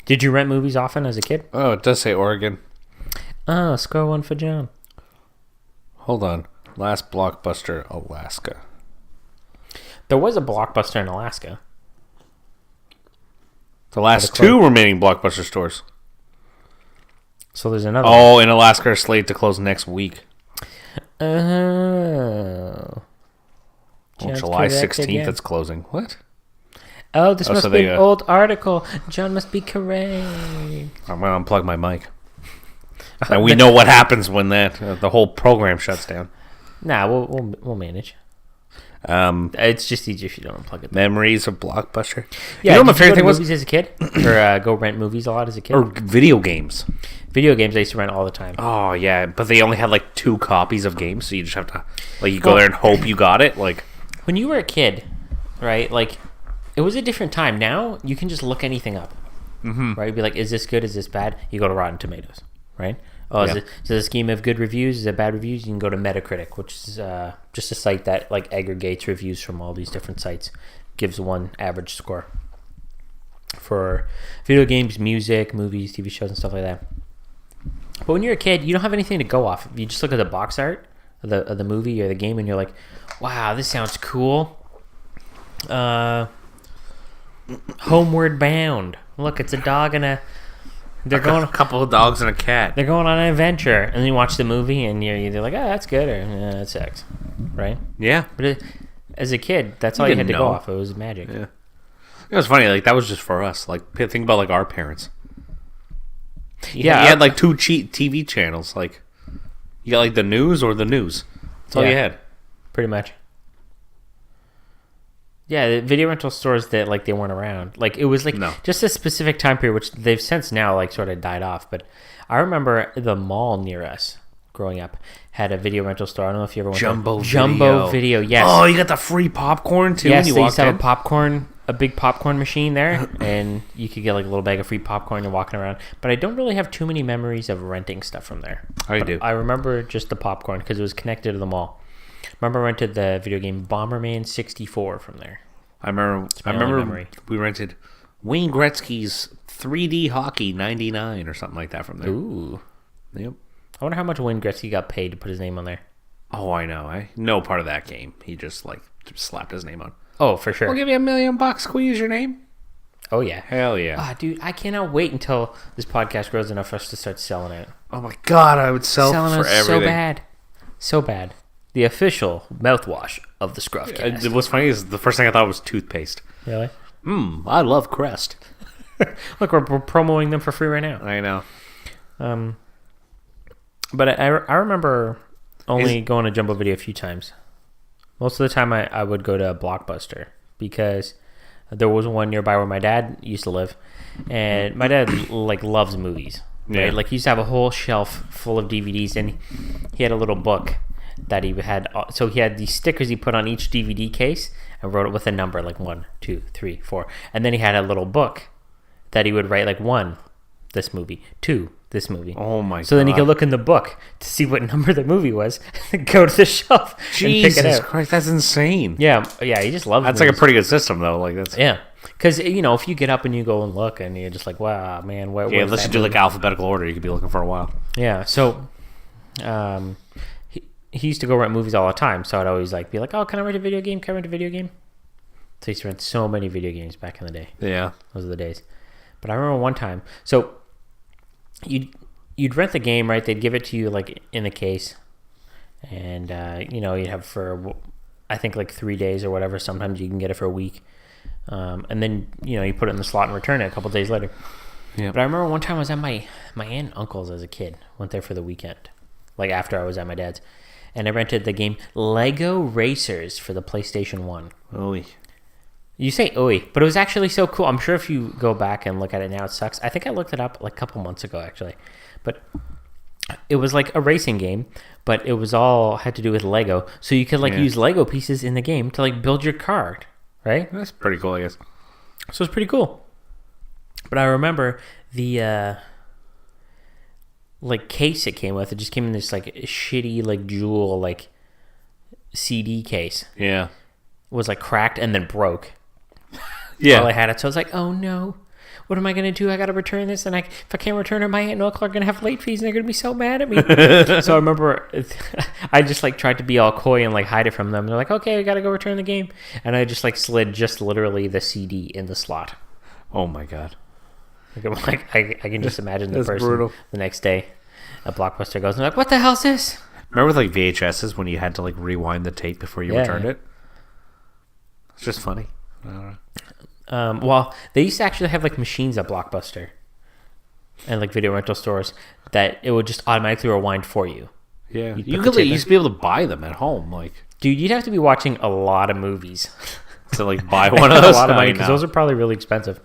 Speaker 1: Did you rent movies often as a kid?
Speaker 2: Oh, it does say Oregon.
Speaker 1: Oh, score one for John.
Speaker 2: Hold on. Last Blockbuster, Alaska.
Speaker 1: There was a Blockbuster in Alaska.
Speaker 2: The last 2 remaining Blockbuster stores.
Speaker 1: So there's another one.
Speaker 2: Oh, in Alaska are slated to close next week.
Speaker 1: Oh.
Speaker 2: Well,
Speaker 1: John's
Speaker 2: July
Speaker 1: correct
Speaker 2: 16th,
Speaker 1: again.
Speaker 2: it's closing. What?
Speaker 1: Oh, this must
Speaker 2: so
Speaker 1: be
Speaker 2: they,
Speaker 1: an old article. John must be correct.
Speaker 2: I'm going to unplug my mic. And we know what happens when the whole program shuts down.
Speaker 1: Nah, we'll manage. It's just easier if you don't unplug it.
Speaker 2: Memories of Blockbuster.
Speaker 1: Yeah,
Speaker 2: you know
Speaker 1: did
Speaker 2: my
Speaker 1: you
Speaker 2: favorite
Speaker 1: go to
Speaker 2: thing was?
Speaker 1: movies as a kid, or go rent movies a lot as a kid?
Speaker 2: Or video games.
Speaker 1: Video games I used to rent all the time.
Speaker 2: Oh, yeah. But they only had like 2 copies of games, so you just have to, like, you go there and hope you got it. Like,
Speaker 1: when you were a kid, right? Like, it was a different time. Now you can just look anything up, right? You'd be like, is this good? Is this bad? You go to Rotten Tomatoes, right? Oh, is it a scheme of good reviews? Is it bad reviews? You can go to Metacritic, which is just a site that like aggregates reviews from all these different sites, gives one average score for video games, music, movies, TV shows, and stuff like that. But when you're a kid, you don't have anything to go off. You just look at the box art of the movie or the game, and you're like, "Wow, this sounds cool." Homeward Bound. Look, it's a dog and they're going
Speaker 2: a couple of dogs and a cat.
Speaker 1: They're going on an adventure, and then you watch the movie, and you're either like, "Oh, that's good," or "That sucks," right?
Speaker 2: Yeah.
Speaker 1: But as a kid, that's all you had to go off. It was magic.
Speaker 2: Yeah. It was funny. Like, that was just for us. Like, think about, like, our parents. You had, like, 2 TV channels. Like, you got, like, the news or the news. That's all you had.
Speaker 1: Pretty much. Yeah, the video rental stores that like they weren't around. Like it was like just a specific time period, which they've since now like sort of died off. But I remember the mall near us growing up had a video rental store. I don't know if you ever went
Speaker 2: Jumbo
Speaker 1: there. Jumbo Video. Yes.
Speaker 2: Oh, you got the free popcorn too.
Speaker 1: Yes,
Speaker 2: when you
Speaker 1: they used to
Speaker 2: walked
Speaker 1: have a big popcorn machine there, and you could get like a little bag of free popcorn and walking around. But I don't really have too many memories of renting stuff from there.
Speaker 2: I do.
Speaker 1: I remember just the popcorn because it was connected to the mall. Remember I rented the video game Bomberman 64 from there.
Speaker 2: I remember we rented Wayne Gretzky's 3D Hockey 99 or something like that from there.
Speaker 1: Ooh.
Speaker 2: Yep.
Speaker 1: I wonder how much Wayne Gretzky got paid to put his name on there.
Speaker 2: Oh, I know. I know part of that game. He just slapped his name on.
Speaker 1: Oh, for sure.
Speaker 2: We'll give you $1 million. Squeeze your name.
Speaker 1: Oh, yeah.
Speaker 2: Hell yeah.
Speaker 1: Ah, dude, I cannot wait until this podcast grows enough for us to start selling it.
Speaker 2: Oh my God, I would sell for everything.
Speaker 1: So bad. So bad. The official mouthwash of the ScruffCast.
Speaker 2: What's funny is the first thing I thought was toothpaste.
Speaker 1: Really?
Speaker 2: I love Crest.
Speaker 1: Look, we're promoting them for free right now.
Speaker 2: I know.
Speaker 1: But I remember only going to Jumbo Video a few times. Most of the time I would go to Blockbuster because there was one nearby where my dad used to live, and my dad like loves movies. Right?
Speaker 2: Yeah.
Speaker 1: Like he used to have a whole shelf full of DVDs, and he had a little book that he had. So he had these stickers he put on each DVD case and wrote it with a number like 1, 2, 3, 4, and then he had a little book that he would write like 1, this movie, 2, this movie.
Speaker 2: Oh my God.
Speaker 1: So then he could look in the book to see what number the movie was, and go to the shelf and pick it
Speaker 2: Jesus
Speaker 1: out.
Speaker 2: Christ, that's insane.
Speaker 1: Yeah, he just loves
Speaker 2: That's
Speaker 1: movies.
Speaker 2: like a pretty good system though. Like that's
Speaker 1: Because if you get up and you go and look, and you're just like, wow, man, where's
Speaker 2: unless
Speaker 1: that
Speaker 2: you do
Speaker 1: movie?
Speaker 2: like alphabetical order, you could be looking for a while.
Speaker 1: Yeah, so he used to go rent movies all the time, so I'd always like be like, oh, can I rent a video game? Can I rent a video game? So he used to rent so many video games back in the day.
Speaker 2: Yeah.
Speaker 1: Those are the days. But I remember one time, so you'd rent the game, right? They'd give it to you like in a case, and you'd have it for I think like 3 days or whatever. Sometimes you can get it for a week, and then you put it in the slot and return it a couple days later.
Speaker 2: Yeah.
Speaker 1: But I remember one time I was at my aunt and uncle's as a kid. Went there for the weekend, like after I was at my dad's, and I rented the game Lego Racers for the PlayStation 1.
Speaker 2: Oy.
Speaker 1: You say "oy," but it was actually so cool. I'm sure if you go back and look at it now, it sucks. I think I looked it up like a couple months ago, actually. But it was like a racing game, but it was all had to do with Lego. So you could use Lego pieces in the game to like build your car, right?
Speaker 2: That's pretty cool, I guess.
Speaker 1: So it's pretty cool. But I remember the case it came with. It just came in this like shitty like jewel like CD case.
Speaker 2: Yeah.
Speaker 1: It was like cracked and then broke.
Speaker 2: Yeah.
Speaker 1: While I had it, so I was like, "Oh no, what am I gonna do? I gotta return this, and if I can't return it, my aunt and uncle are gonna have late fees, and they're gonna be so mad at me." So I remember, I just like tried to be all coy and like hide it from them. They're like, "Okay, we gotta go return the game," and I just like slid just literally the CD in the slot.
Speaker 2: Oh my God.
Speaker 1: Like I can just imagine the person
Speaker 2: brutal.
Speaker 1: the next day at Blockbuster goes and they're like, "What the hell's this?"
Speaker 2: Remember with like VHSs when you had to like rewind the tape before you returned it? It's just funny. I don't know.
Speaker 1: Well, they used to actually have like machines at Blockbuster and like video rental stores that it would just automatically rewind for you.
Speaker 2: Yeah,
Speaker 1: You'd
Speaker 2: you
Speaker 1: put the
Speaker 2: could
Speaker 1: tape in.
Speaker 2: used to be able to buy them at home, like
Speaker 1: Dude, you'd have to be watching a lot of movies.
Speaker 2: to like buy one of those.
Speaker 1: A lot of money
Speaker 2: I
Speaker 1: because
Speaker 2: know.
Speaker 1: those are probably really expensive.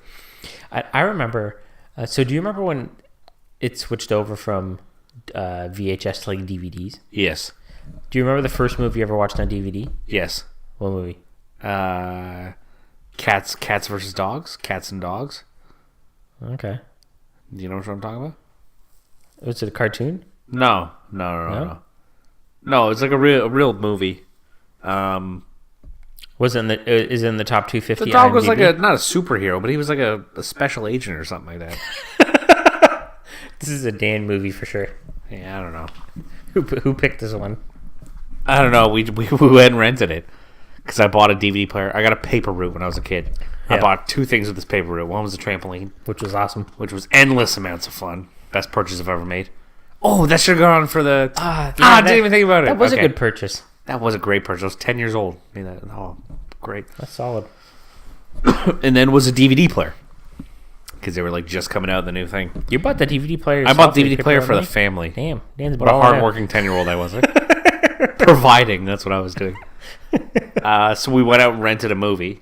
Speaker 1: I remember. So do you remember when it switched over from VHS to like DVDs?
Speaker 2: Yes,
Speaker 1: Do you remember the first movie you ever watched on DVD?
Speaker 2: yes.
Speaker 1: What movie?
Speaker 2: Cats versus dogs. Cats and dogs.
Speaker 1: Okay.
Speaker 2: Do you know what I'm talking about?
Speaker 1: Was it a cartoon?
Speaker 2: No. No, it's like a real movie.
Speaker 1: Was it in the is it in the top 250?
Speaker 2: The dog was
Speaker 1: IMDb?
Speaker 2: like not a superhero, but he was like a special agent or something like that.
Speaker 1: This is a Dan movie for sure.
Speaker 2: Yeah, I don't know.
Speaker 1: Who picked this one?
Speaker 2: I don't know. We went and rented it because I bought a DVD player. I got a paper route when I was a kid. I
Speaker 1: Yeah.
Speaker 2: bought two things with this paper route. One was a trampoline,
Speaker 1: Which was awesome.
Speaker 2: which was endless amounts of fun. Best purchase I've ever made. Oh, that should have gone for the.
Speaker 1: Yeah,
Speaker 2: I didn't even think about it.
Speaker 1: That was
Speaker 2: Okay.
Speaker 1: a good purchase.
Speaker 2: That was a great purchase. I was 10 years old. I mean, great.
Speaker 1: That's solid.
Speaker 2: And then was a DVD player because they were like just coming out with the new thing.
Speaker 1: You bought the DVD player.
Speaker 2: I bought
Speaker 1: yourself,
Speaker 2: DVD
Speaker 1: you
Speaker 2: player
Speaker 1: picked
Speaker 2: for
Speaker 1: it
Speaker 2: the
Speaker 1: up, right?
Speaker 2: family.
Speaker 1: Damn, Dan's
Speaker 2: What a
Speaker 1: balling out.
Speaker 2: hardworking 10-year-old I was. Providing, that's what I was doing. So we went out and rented a movie.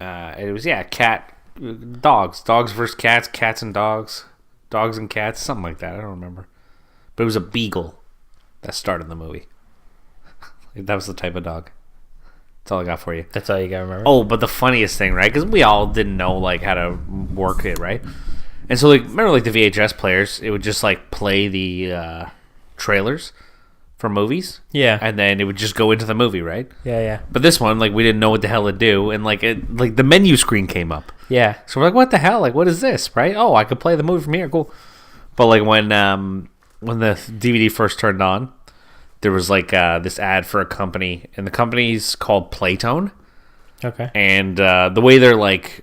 Speaker 2: It was, dogs versus cats, cats and dogs, dogs and cats, something like that. I don't remember. But it was a beagle that started the movie. That was the type of dog. That's all I got for you.
Speaker 1: That's all you gotta remember.
Speaker 2: Oh, but the funniest thing, right? Because we all didn't know like how to work it, right? And so, like, remember, like the VHS players, it would just like play the trailers for movies,
Speaker 1: yeah,
Speaker 2: and then it would just go into the movie, right?
Speaker 1: yeah.
Speaker 2: But this one, like, we didn't know what the hell to do, and like the menu screen came up,
Speaker 1: Yeah.
Speaker 2: so we're like, what the hell? Like, what is this, right? Oh, I could play the movie from here, cool. But like when the DVD first turned on, there was like this ad for a company, and the company's called Playtone.
Speaker 1: Okay.
Speaker 2: And the way their like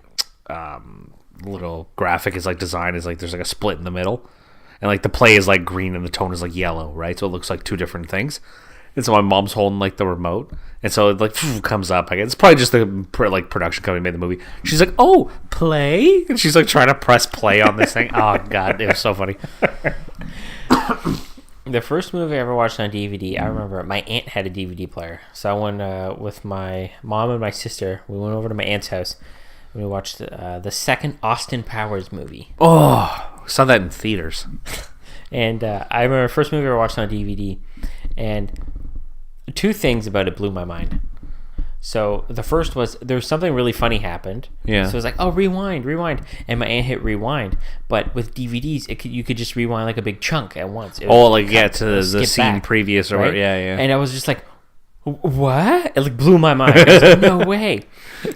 Speaker 2: little graphic is like designed is like there's like a split in the middle, and like the play is like green and the tone is like yellow, right? So it looks like two different things. And so my mom's holding like the remote, and so it like comes up. I guess it's probably just the like production company made the movie. She's like, "Oh, play," and she's like trying to press play on this thing. Oh god, it was so funny.
Speaker 1: The first movie I ever watched on DVD, I remember my aunt had a DVD player. So I went with my mom and my sister. We went over to my aunt's house and we watched the second Austin Powers movie.
Speaker 2: Oh, saw that in theaters.
Speaker 1: And I remember the first movie I ever watched on DVD. And two things about it blew my mind. So the first was there was something really funny happened.
Speaker 2: Yeah.
Speaker 1: So it was like, oh, rewind, and my aunt hit rewind. But with DVDs, you could just rewind like a big chunk at once. It
Speaker 2: Oh,
Speaker 1: was
Speaker 2: like yeah,
Speaker 1: cut,
Speaker 2: to the
Speaker 1: skip
Speaker 2: scene
Speaker 1: back,
Speaker 2: previous or
Speaker 1: right?
Speaker 2: whatever. Yeah.
Speaker 1: And I was just like, what? It like blew my mind. I was like, no way.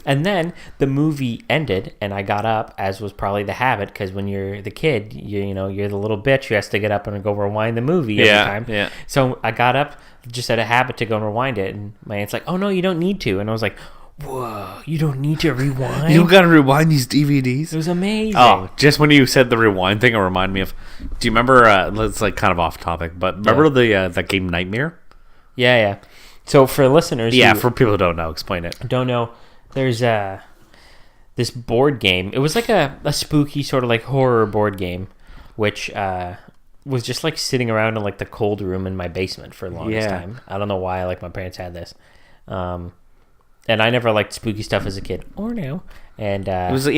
Speaker 1: And then the movie ended, and I got up, as was probably the habit, because when you're the kid, you're the little bitch who has to get up and go rewind the movie every time.
Speaker 2: Yeah.
Speaker 1: So I got up, just had a habit to go and rewind it, and my aunt's like, oh no, you don't need to. And I was like, whoa, you don't need to rewind?
Speaker 2: You gotta rewind these DVDs.
Speaker 1: It was amazing.
Speaker 2: Oh, just when you said the rewind thing, it reminded me of. Do you remember? It's like kind of off topic, but remember that game Nightmare?
Speaker 1: Yeah. So for listeners,
Speaker 2: Yeah,
Speaker 1: who
Speaker 2: for people who don't know, explain it.
Speaker 1: don't know, there's this board game. It was like a spooky sort of like horror board game, which was just like sitting around in like the cold room in my basement for the longest
Speaker 2: Yeah.
Speaker 1: time. I don't know why. Like my parents had this, and I never liked spooky stuff as a kid or now. And
Speaker 2: It was like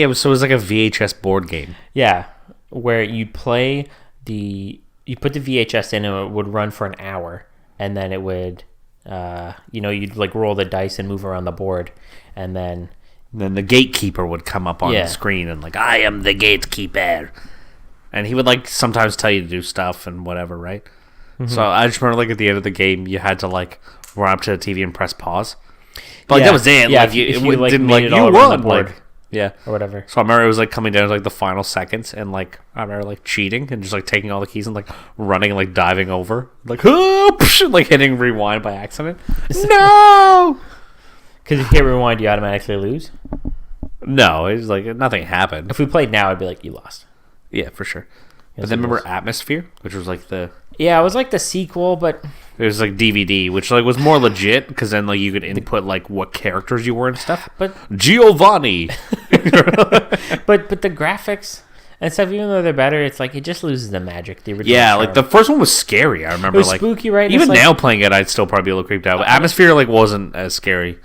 Speaker 2: a VHS board game.
Speaker 1: yeah, where you'd play you put the VHS in and it would run for an hour, and then it would you'd like roll the dice and move around the board, and then
Speaker 2: Then the gatekeeper would come up on
Speaker 1: Yeah.
Speaker 2: the screen and like, I am the gatekeeper, and he would like sometimes tell you to do stuff and whatever, right? So I just remember like at the end of the game, you had to like run up to the TV and press pause. But like,
Speaker 1: Yeah.
Speaker 2: that was it.
Speaker 1: Yeah,
Speaker 2: Like
Speaker 1: if
Speaker 2: you,
Speaker 1: you,
Speaker 2: it
Speaker 1: like,
Speaker 2: didn't
Speaker 1: made
Speaker 2: like
Speaker 1: it
Speaker 2: you
Speaker 1: all around
Speaker 2: won.
Speaker 1: the board.
Speaker 2: Like, yeah.
Speaker 1: or whatever.
Speaker 2: So I remember it was like coming down to like the final seconds, and like I remember like cheating and just like taking all the keys and like running and like diving over, like like hitting rewind by accident. No,
Speaker 1: Because if you hit rewind, you automatically lose.
Speaker 2: no, it was like nothing happened.
Speaker 1: If we played now, I'd be like, you lost.
Speaker 2: Yeah, for sure.
Speaker 1: Yes,
Speaker 2: But then
Speaker 1: it
Speaker 2: remember
Speaker 1: was.
Speaker 2: Atmosphere, which was like the
Speaker 1: Yeah, it was like the sequel, but
Speaker 2: It was like DVD, which like was more legit because then like you could input like what characters you were and stuff.
Speaker 1: but
Speaker 2: Giovanni.
Speaker 1: but the graphics and stuff, even though they're better, it's like it just loses the magic. The original
Speaker 2: Yeah,
Speaker 1: charm.
Speaker 2: like the first one was scary. I remember
Speaker 1: It was
Speaker 2: like
Speaker 1: spooky, right? And
Speaker 2: Even
Speaker 1: it's like-
Speaker 2: now playing it, I'd still probably be a little creeped out. But Atmosphere like wasn't as scary.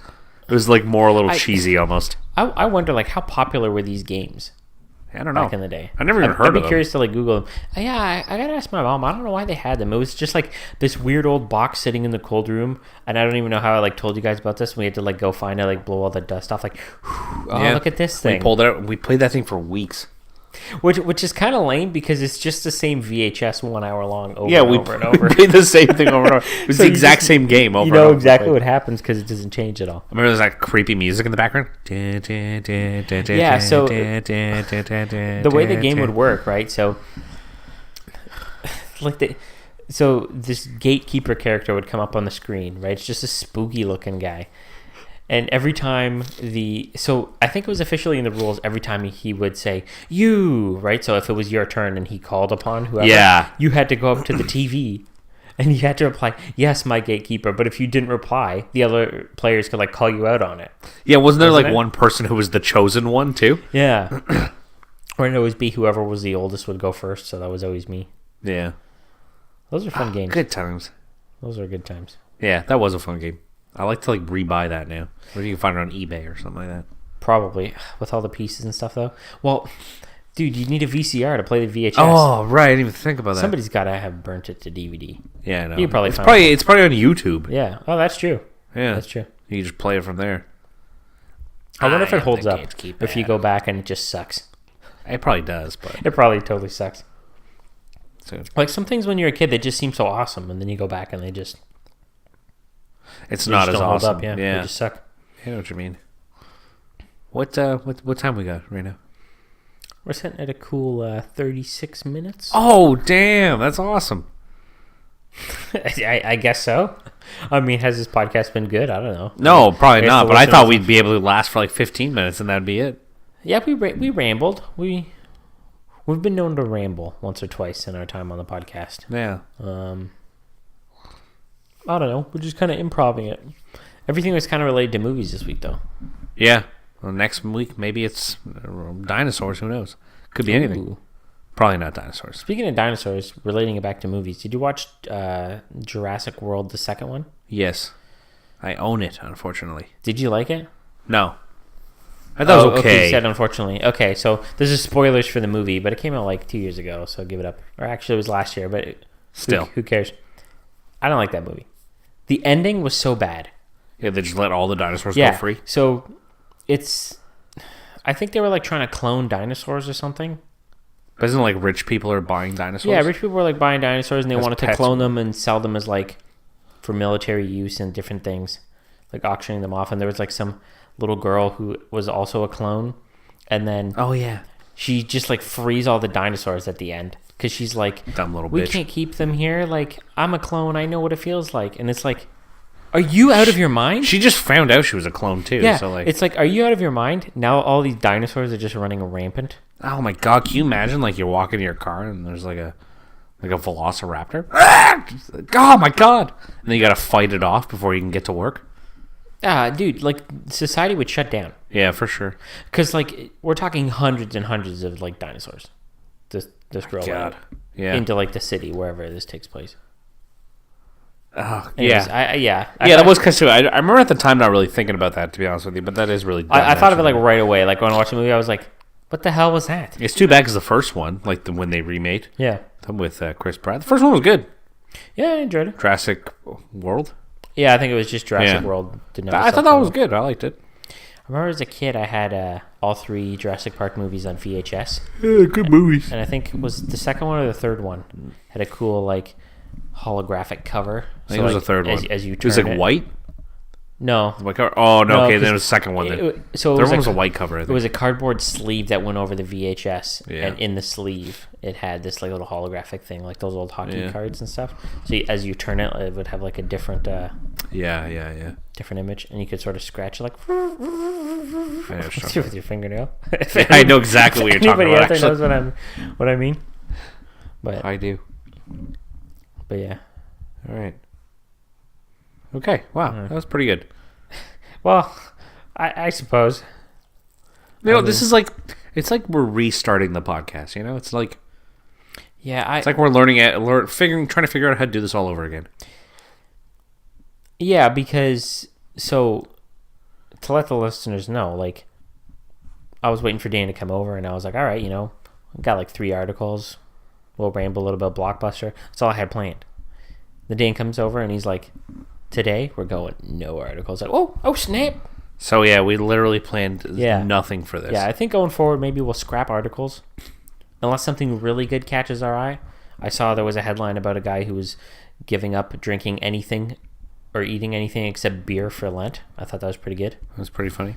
Speaker 2: It was like more a little cheesy almost.
Speaker 1: I wonder like how popular were these games
Speaker 2: I don't know.
Speaker 1: back in the day.
Speaker 2: I never even heard
Speaker 1: I'd
Speaker 2: of
Speaker 1: be
Speaker 2: them.
Speaker 1: curious to like Google them. Yeah, I gotta ask my mom. I don't know why they had them. It was just like this weird old box sitting in the cold room, and I don't even know how I like told you guys about this. We had to like go find it, like blow all the dust off. Like, look at this thing.
Speaker 2: We pulled it out. We played that thing for weeks.
Speaker 1: Which is kind of lame because it's just the same VHS 1 hour long over
Speaker 2: Yeah,
Speaker 1: and
Speaker 2: we
Speaker 1: over and over.
Speaker 2: played the same thing over and over. It was
Speaker 1: So
Speaker 2: the
Speaker 1: you
Speaker 2: exact
Speaker 1: just-
Speaker 2: same game over
Speaker 1: You
Speaker 2: and
Speaker 1: know
Speaker 2: over.
Speaker 1: exactly what happens because it doesn't change at all.
Speaker 2: I remember there's that creepy music in the background.
Speaker 1: Yeah, so the way the game would work, right? So, so this gatekeeper character would come up on the screen, right? It's just a spooky looking guy, and every time I think it was officially in the rules. Every time he would say "you," right? So if it was your turn and he called upon whoever,
Speaker 2: Yeah.
Speaker 1: you had to go up to the TV. And you had to reply, "Yes, my gatekeeper." But if you didn't reply, the other players could like call you out on it.
Speaker 2: Yeah, wasn't there like
Speaker 1: Wasn't it?
Speaker 2: one person who was the chosen one too?
Speaker 1: Yeah. Or it'd always be whoever was the oldest would go first, so that was always me.
Speaker 2: Yeah.
Speaker 1: Those are fun games.
Speaker 2: Good times.
Speaker 1: Those are good times.
Speaker 2: Yeah, that was a fun game. I like to like rebuy that now. Or you can find it on eBay or something like that.
Speaker 1: Probably. With all the pieces and stuff, though. Well, dude, you need a VCR to play the VHS.
Speaker 2: Oh, right. I didn't even think about that.
Speaker 1: Somebody's got to have burnt it to DVD.
Speaker 2: Yeah, no.
Speaker 1: You probably
Speaker 2: it's
Speaker 1: found
Speaker 2: probably it's probably on YouTube.
Speaker 1: Yeah. Oh, that's true.
Speaker 2: Yeah.
Speaker 1: That's true.
Speaker 2: You can just play it from there.
Speaker 1: I wonder if
Speaker 2: I
Speaker 1: it
Speaker 2: am
Speaker 1: holds
Speaker 2: the
Speaker 1: up.
Speaker 2: gatekeeper.
Speaker 1: If you go back and it just sucks.
Speaker 2: It probably does, but
Speaker 1: It probably totally sucks.
Speaker 2: so
Speaker 1: Like some things when you're a kid, they just seem so awesome, and then you go back and they just
Speaker 2: it's
Speaker 1: they
Speaker 2: not
Speaker 1: just
Speaker 2: as
Speaker 1: don't hold
Speaker 2: awesome.
Speaker 1: up. Yeah. They
Speaker 2: yeah.
Speaker 1: just suck.
Speaker 2: I know what you mean. What time we got right now?
Speaker 1: We're sitting at a cool 36 minutes.
Speaker 2: Oh, damn. That's awesome.
Speaker 1: I guess so. I mean, has this podcast been good? I don't know.
Speaker 2: No, probably
Speaker 1: guess
Speaker 2: not,
Speaker 1: the
Speaker 2: but I thought
Speaker 1: listeners-
Speaker 2: we'd be able to last for like 15 minutes and that'd be it.
Speaker 1: Yeah, we rambled. We've been known to ramble once or twice in our time on the podcast.
Speaker 2: Yeah.
Speaker 1: I don't know. We're just kind of improvising it. Everything was kind of related to movies this week, though.
Speaker 2: Yeah. Well, next week, maybe it's dinosaurs. Who knows? Could be anything.
Speaker 1: Ooh.
Speaker 2: Probably not dinosaurs.
Speaker 1: Speaking of dinosaurs, relating it back to movies, did you watch Jurassic World, the second one?
Speaker 2: Yes. I own it, unfortunately.
Speaker 1: Did you like it?
Speaker 2: No. I thought it was okay.
Speaker 1: You said unfortunately. Okay, so this is spoilers for the movie, but it came out like 2 years ago, so give it up. Or actually, it was last year, but
Speaker 2: Still.
Speaker 1: who cares? I don't like that movie. The ending was so bad.
Speaker 2: Yeah, they just let all the dinosaurs go free.
Speaker 1: So it's, I think they were like trying to clone dinosaurs or something.
Speaker 2: But isn't it like rich people are buying dinosaurs?
Speaker 1: Yeah, rich people were like buying dinosaurs and they
Speaker 2: As
Speaker 1: wanted to
Speaker 2: pets.
Speaker 1: clone them and sell them as like for military use and different things, like auctioning them off. And there was like some little girl who was also a clone, and then
Speaker 2: Oh, yeah.
Speaker 1: she just like frees all the dinosaurs at the end because she's like,
Speaker 2: Dumb little
Speaker 1: we
Speaker 2: bitch.
Speaker 1: can't keep them here. Like, I'm a clone. I know what it feels like. And it's like, are you out of your mind?
Speaker 2: She just found out she was a clone, too.
Speaker 1: Yeah,
Speaker 2: So, like,
Speaker 1: it's like, are you out of your mind? Now all these dinosaurs are just running rampant.
Speaker 2: oh, my God. Can you imagine, like, you're walking to your car and there's, like a velociraptor? Oh, my God. And then you got to fight it off before you can get to work?
Speaker 1: Dude, like, society would shut down.
Speaker 2: Yeah, for sure.
Speaker 1: Because, like, we're talking hundreds and hundreds of, like, dinosaurs. This girl
Speaker 2: God.
Speaker 1: went
Speaker 2: Yeah.
Speaker 1: into, like, the city, wherever this takes place.
Speaker 2: Oh,
Speaker 1: Anyways,
Speaker 2: yeah. That was kind of. I remember at the time not really thinking about that, to be honest with you, but that is really.
Speaker 1: I thought of it, like,
Speaker 2: actually.
Speaker 1: right away. Like, when I watched the movie, I was like, what the hell was that?
Speaker 2: It's too bad because the first one, like the when they remade
Speaker 1: Yeah.
Speaker 2: with Chris Pratt, the first one was good.
Speaker 1: Yeah, I enjoyed it.
Speaker 2: Jurassic World.
Speaker 1: Yeah, I think it was just Jurassic
Speaker 2: Yeah.
Speaker 1: World. Didn't have
Speaker 2: I
Speaker 1: a
Speaker 2: thought that was
Speaker 1: subtitle.
Speaker 2: good. I liked it.
Speaker 1: I remember as a kid, I had all 3 Jurassic Park movies on VHS.
Speaker 2: Yeah, good movies.
Speaker 1: And I think it was the second one or the third one had a cool, like, holographic cover.
Speaker 2: I think it was
Speaker 1: like,
Speaker 2: the third one.
Speaker 1: As you
Speaker 2: it was
Speaker 1: turn
Speaker 2: like white.
Speaker 1: No.
Speaker 2: White cover. Oh no,
Speaker 1: No,
Speaker 2: okay.
Speaker 1: 'cause
Speaker 2: Then it was the second one. Then
Speaker 1: So it
Speaker 2: third
Speaker 1: was,
Speaker 2: one was
Speaker 1: like,
Speaker 2: a white cover. I
Speaker 1: it
Speaker 2: think.
Speaker 1: was a cardboard sleeve that went over the VHS,
Speaker 2: Yeah.
Speaker 1: and in the sleeve it had this like little holographic thing, like those old hockey
Speaker 2: Yeah.
Speaker 1: cards and stuff. So as you turn it, it would have like a different
Speaker 2: Yeah.
Speaker 1: different image, and you could sort of scratch it like
Speaker 2: I know what you're talking
Speaker 1: with your fingernail.
Speaker 2: about. I know exactly what you're talking
Speaker 1: Anybody
Speaker 2: about.
Speaker 1: out there
Speaker 2: Actually,
Speaker 1: knows what I mean. But
Speaker 2: I do.
Speaker 1: But yeah.
Speaker 2: All right. Okay. Wow, that was pretty good.
Speaker 1: Well, I suppose.
Speaker 2: This is like it's like we're restarting the podcast. It's like
Speaker 1: Yeah,
Speaker 2: we're learning trying to figure out how to do this all over again.
Speaker 1: Yeah, because to let the listeners know, like, I was waiting for Dan to come over, and I was like, all right, I've got like 3 articles. We'll ramble a little bit of Blockbuster. That's all I had planned. The Dan comes over, and he's like, today we're going no articles. Like, oh snap!
Speaker 2: So yeah, we literally planned nothing for this.
Speaker 1: Yeah, I think going forward, maybe we'll scrap articles unless something really good catches our eye. I saw there was a headline about a guy who was giving up drinking anything or eating anything except beer for Lent. I thought that was pretty good.
Speaker 2: That was pretty funny.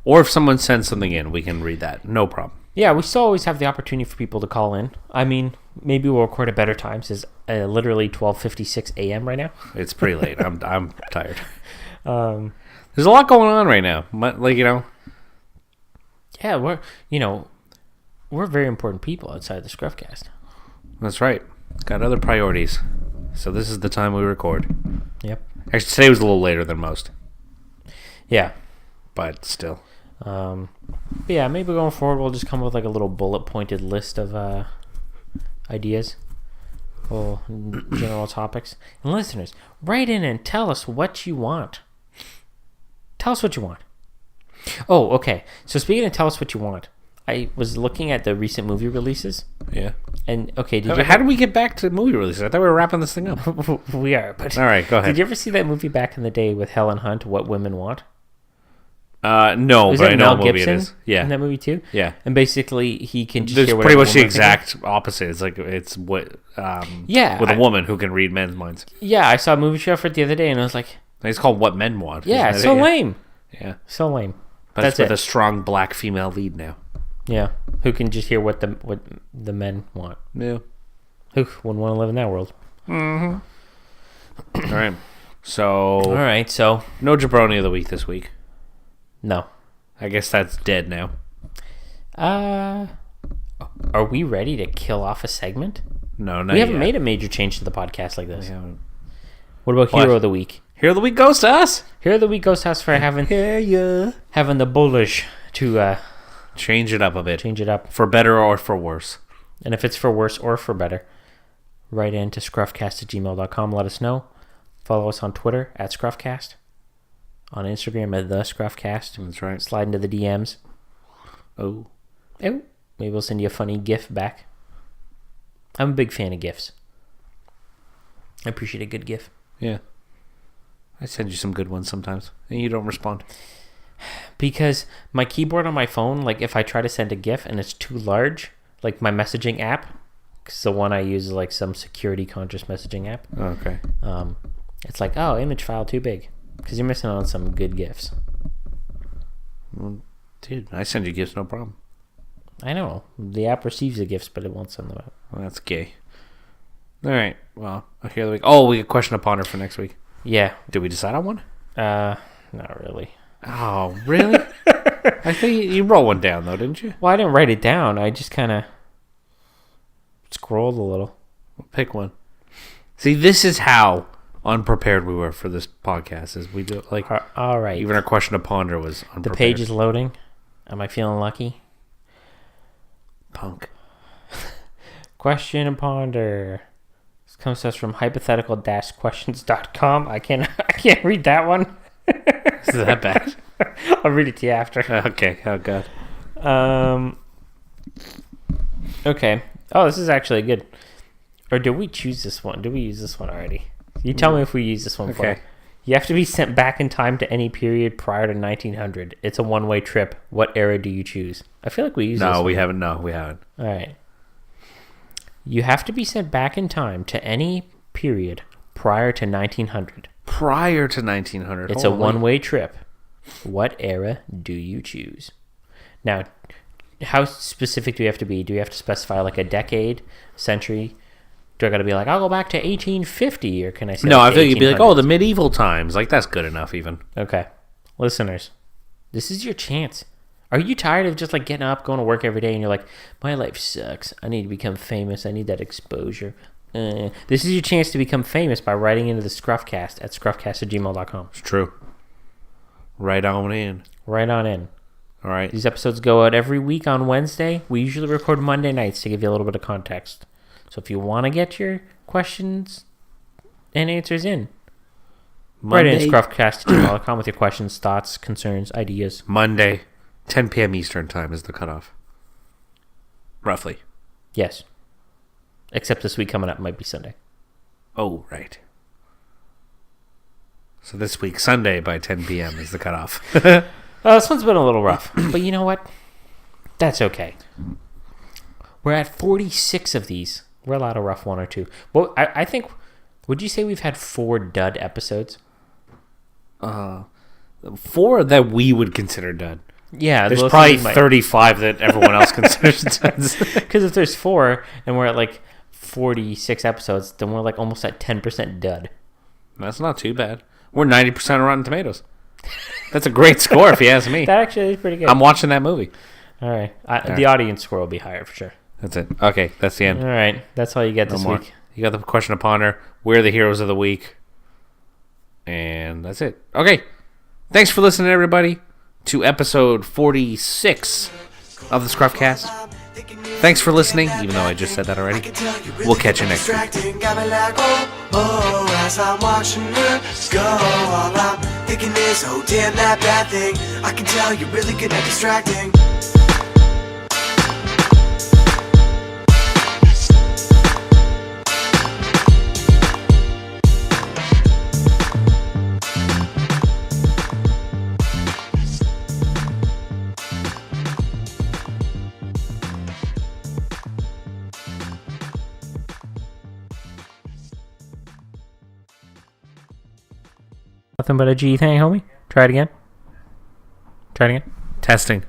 Speaker 2: Or if someone sends something in, we can read that. No problem.
Speaker 1: Yeah, we still always have the opportunity for people to call in. I mean, maybe we'll record at better times. It's literally 12:56 a.m. right now.
Speaker 2: It's pretty late. I'm tired. There's a lot going on right now.
Speaker 1: Yeah, we're very important people outside the ScruffCast.
Speaker 2: That's right. Got other priorities. So this is the time we record.
Speaker 1: Yep.
Speaker 2: Actually, today was a little later than most.
Speaker 1: Yeah.
Speaker 2: But still.
Speaker 1: But yeah, maybe going forward we'll just come up with like a little bullet-pointed list of ideas. Well, general topics. And listeners, write in and tell us what you want. Tell us what you want. Oh, okay. So speaking of tell us what you want, I was looking at the recent movie releases.
Speaker 2: Yeah.
Speaker 1: And, okay,
Speaker 2: how did we get back to movie releases? I thought we were wrapping this thing up.
Speaker 1: We are, but...
Speaker 2: All right, go ahead.
Speaker 1: Did you ever see that movie back in the day with Helen Hunt, What Women Want?
Speaker 2: No,
Speaker 1: was
Speaker 2: but I know
Speaker 1: Mel
Speaker 2: what movie it
Speaker 1: Gibson
Speaker 2: is. Yeah.
Speaker 1: in that movie too?
Speaker 2: Yeah.
Speaker 1: And basically, he can just
Speaker 2: There's
Speaker 1: hear
Speaker 2: pretty
Speaker 1: whatever
Speaker 2: much the
Speaker 1: women
Speaker 2: exact opposite. It's like, it's what... with a woman who can read men's minds.
Speaker 1: Yeah, I saw a movie show for it the other day, and I was like...
Speaker 2: It's called What Men Want.
Speaker 1: Yeah, it's so lame.
Speaker 2: Yeah.
Speaker 1: So lame.
Speaker 2: But
Speaker 1: That's
Speaker 2: it's with
Speaker 1: it.
Speaker 2: a strong black female lead now.
Speaker 1: Yeah, who can just hear what the men want.
Speaker 2: Yeah.
Speaker 1: Who wouldn't want to live in that world?
Speaker 2: Mm-hmm. All right. So...
Speaker 1: All right, so...
Speaker 2: No jabroni of the week this week.
Speaker 1: No.
Speaker 2: I guess that's dead now.
Speaker 1: Are we ready to kill off a segment?
Speaker 2: No, not
Speaker 1: We haven't
Speaker 2: yet.
Speaker 1: made a major change to the podcast like this.
Speaker 2: We haven't.
Speaker 1: What about Hero of the Week?
Speaker 2: Hero of the Week goes to us.
Speaker 1: Hero of the Week goes to us for having the bullish to
Speaker 2: Change it up a bit.
Speaker 1: change it up.
Speaker 2: For better or for worse.
Speaker 1: And if it's for worse or for better, write in to scruffcast@gmail.com. Let us know. Follow us on Twitter @ScruffCast. On Instagram at the ScruffCast.
Speaker 2: That's right.
Speaker 1: Slide into the DMs.
Speaker 2: Oh.
Speaker 1: Maybe we'll send you a funny GIF back. I'm a big fan of GIFs. I appreciate a good GIF.
Speaker 2: Yeah. I send you some good ones sometimes, and you don't respond.
Speaker 1: Because my keyboard on my phone, like if I try to send a GIF and it's too large, like my messaging app, because the one I use is like some security conscious messaging app.
Speaker 2: Oh, okay.
Speaker 1: It's like, oh, image file too big. Because you're missing on some good GIFs.
Speaker 2: Well, dude, I send you gifts, no problem.
Speaker 1: I know. The app receives the GIFs, but it won't send them out.
Speaker 2: Well, that's gay. All right. Well, Hero of the Week. Oh, we got a question to ponder for next week.
Speaker 1: Yeah.
Speaker 2: Did we decide on one?
Speaker 1: Not really.
Speaker 2: Oh, really? I think you wrote one down, though, didn't you?
Speaker 1: Well, I didn't write it down. I just kind of scrolled a little.
Speaker 2: Pick one. See, this is how unprepared we were for this podcast. Is we do like
Speaker 1: all right.
Speaker 2: Even our question to ponder was unprepared.
Speaker 1: The page is loading. Am I feeling lucky?
Speaker 2: Punk.
Speaker 1: Question and ponder. This comes to us from hypothetical-questions.com. I can't read that one.
Speaker 2: Is that bad?
Speaker 1: I'll read it to you after.
Speaker 2: Okay. Oh god.
Speaker 1: Okay. Oh, this is actually good. Or did we choose this one? Did we use this one already? You tell me if we use this one.
Speaker 2: Okay.
Speaker 1: You have to be sent back in time to any period prior to 1900. It's a one-way trip. What era do you choose? I feel like we used this one.
Speaker 2: We haven't. No, we haven't.
Speaker 1: All right. You have to be sent back in time to any period prior to 1900.
Speaker 2: Prior to 1900.
Speaker 1: It's a one-way trip. What era do you choose? Now, how specific do you have to be? Do you have to specify like a decade, century? Do I got to be like, I'll go back to 1850, or can I say?
Speaker 2: No,
Speaker 1: like
Speaker 2: I think you'd be like,
Speaker 1: 1800s?
Speaker 2: the medieval times. Like that's good enough, even.
Speaker 1: Okay, listeners, this is your chance. Are you tired of just like getting up, going to work every day, and you're like, my life sucks. I need to become famous. I need that exposure. This is your chance to become famous by writing into the ScruffCast at scruffcast@gmail.com.
Speaker 2: It's true. Right on in.
Speaker 1: Right on in.
Speaker 2: All right.
Speaker 1: These episodes go out every week on Wednesday. We usually record Monday nights to give you a little bit of context. So if you want to get your questions and answers in, write in scruffcast@gmail.com with your questions, thoughts, concerns, ideas.
Speaker 2: Monday, 10 p.m. Eastern time is the cutoff. Roughly.
Speaker 1: Yes. Except this week coming up might be Sunday.
Speaker 2: Oh, right. So this week, Sunday by 10 p.m. is the cutoff.
Speaker 1: This one's been a little rough. But you know what? That's okay. We're at 46 of these. We're allowed a rough one or two. Well, I think, would you say we've had 4 dud episodes?
Speaker 2: 4 that we would consider dud.
Speaker 1: Yeah.
Speaker 2: There's probably 35 that everyone else considers duds.
Speaker 1: Because if there's 4 and we're at like 46 episodes, then we're like almost at 10% dud.
Speaker 2: That's not too bad. We're 90% Rotten Tomatoes. That's a great score if you ask me.
Speaker 1: That actually is pretty good.
Speaker 2: I'm watching that movie.
Speaker 1: All right. The audience score will be higher for sure.
Speaker 2: That's it. Okay, that's the end.
Speaker 1: All right. That's all you get this week.
Speaker 2: You got the question to ponder. We're the heroes of the week. And that's it. Okay. Thanks for listening, everybody, to episode 46 of the ScruffCast. Thanks for listening, even though I just said that already. We'll catch you next week.
Speaker 3: As I'm watching her go, all I'm thinking is, oh damn, that bad thing. I can tell you're really good at distracting.
Speaker 1: Nothing but a G thing, homie. Try it again.
Speaker 2: Testing.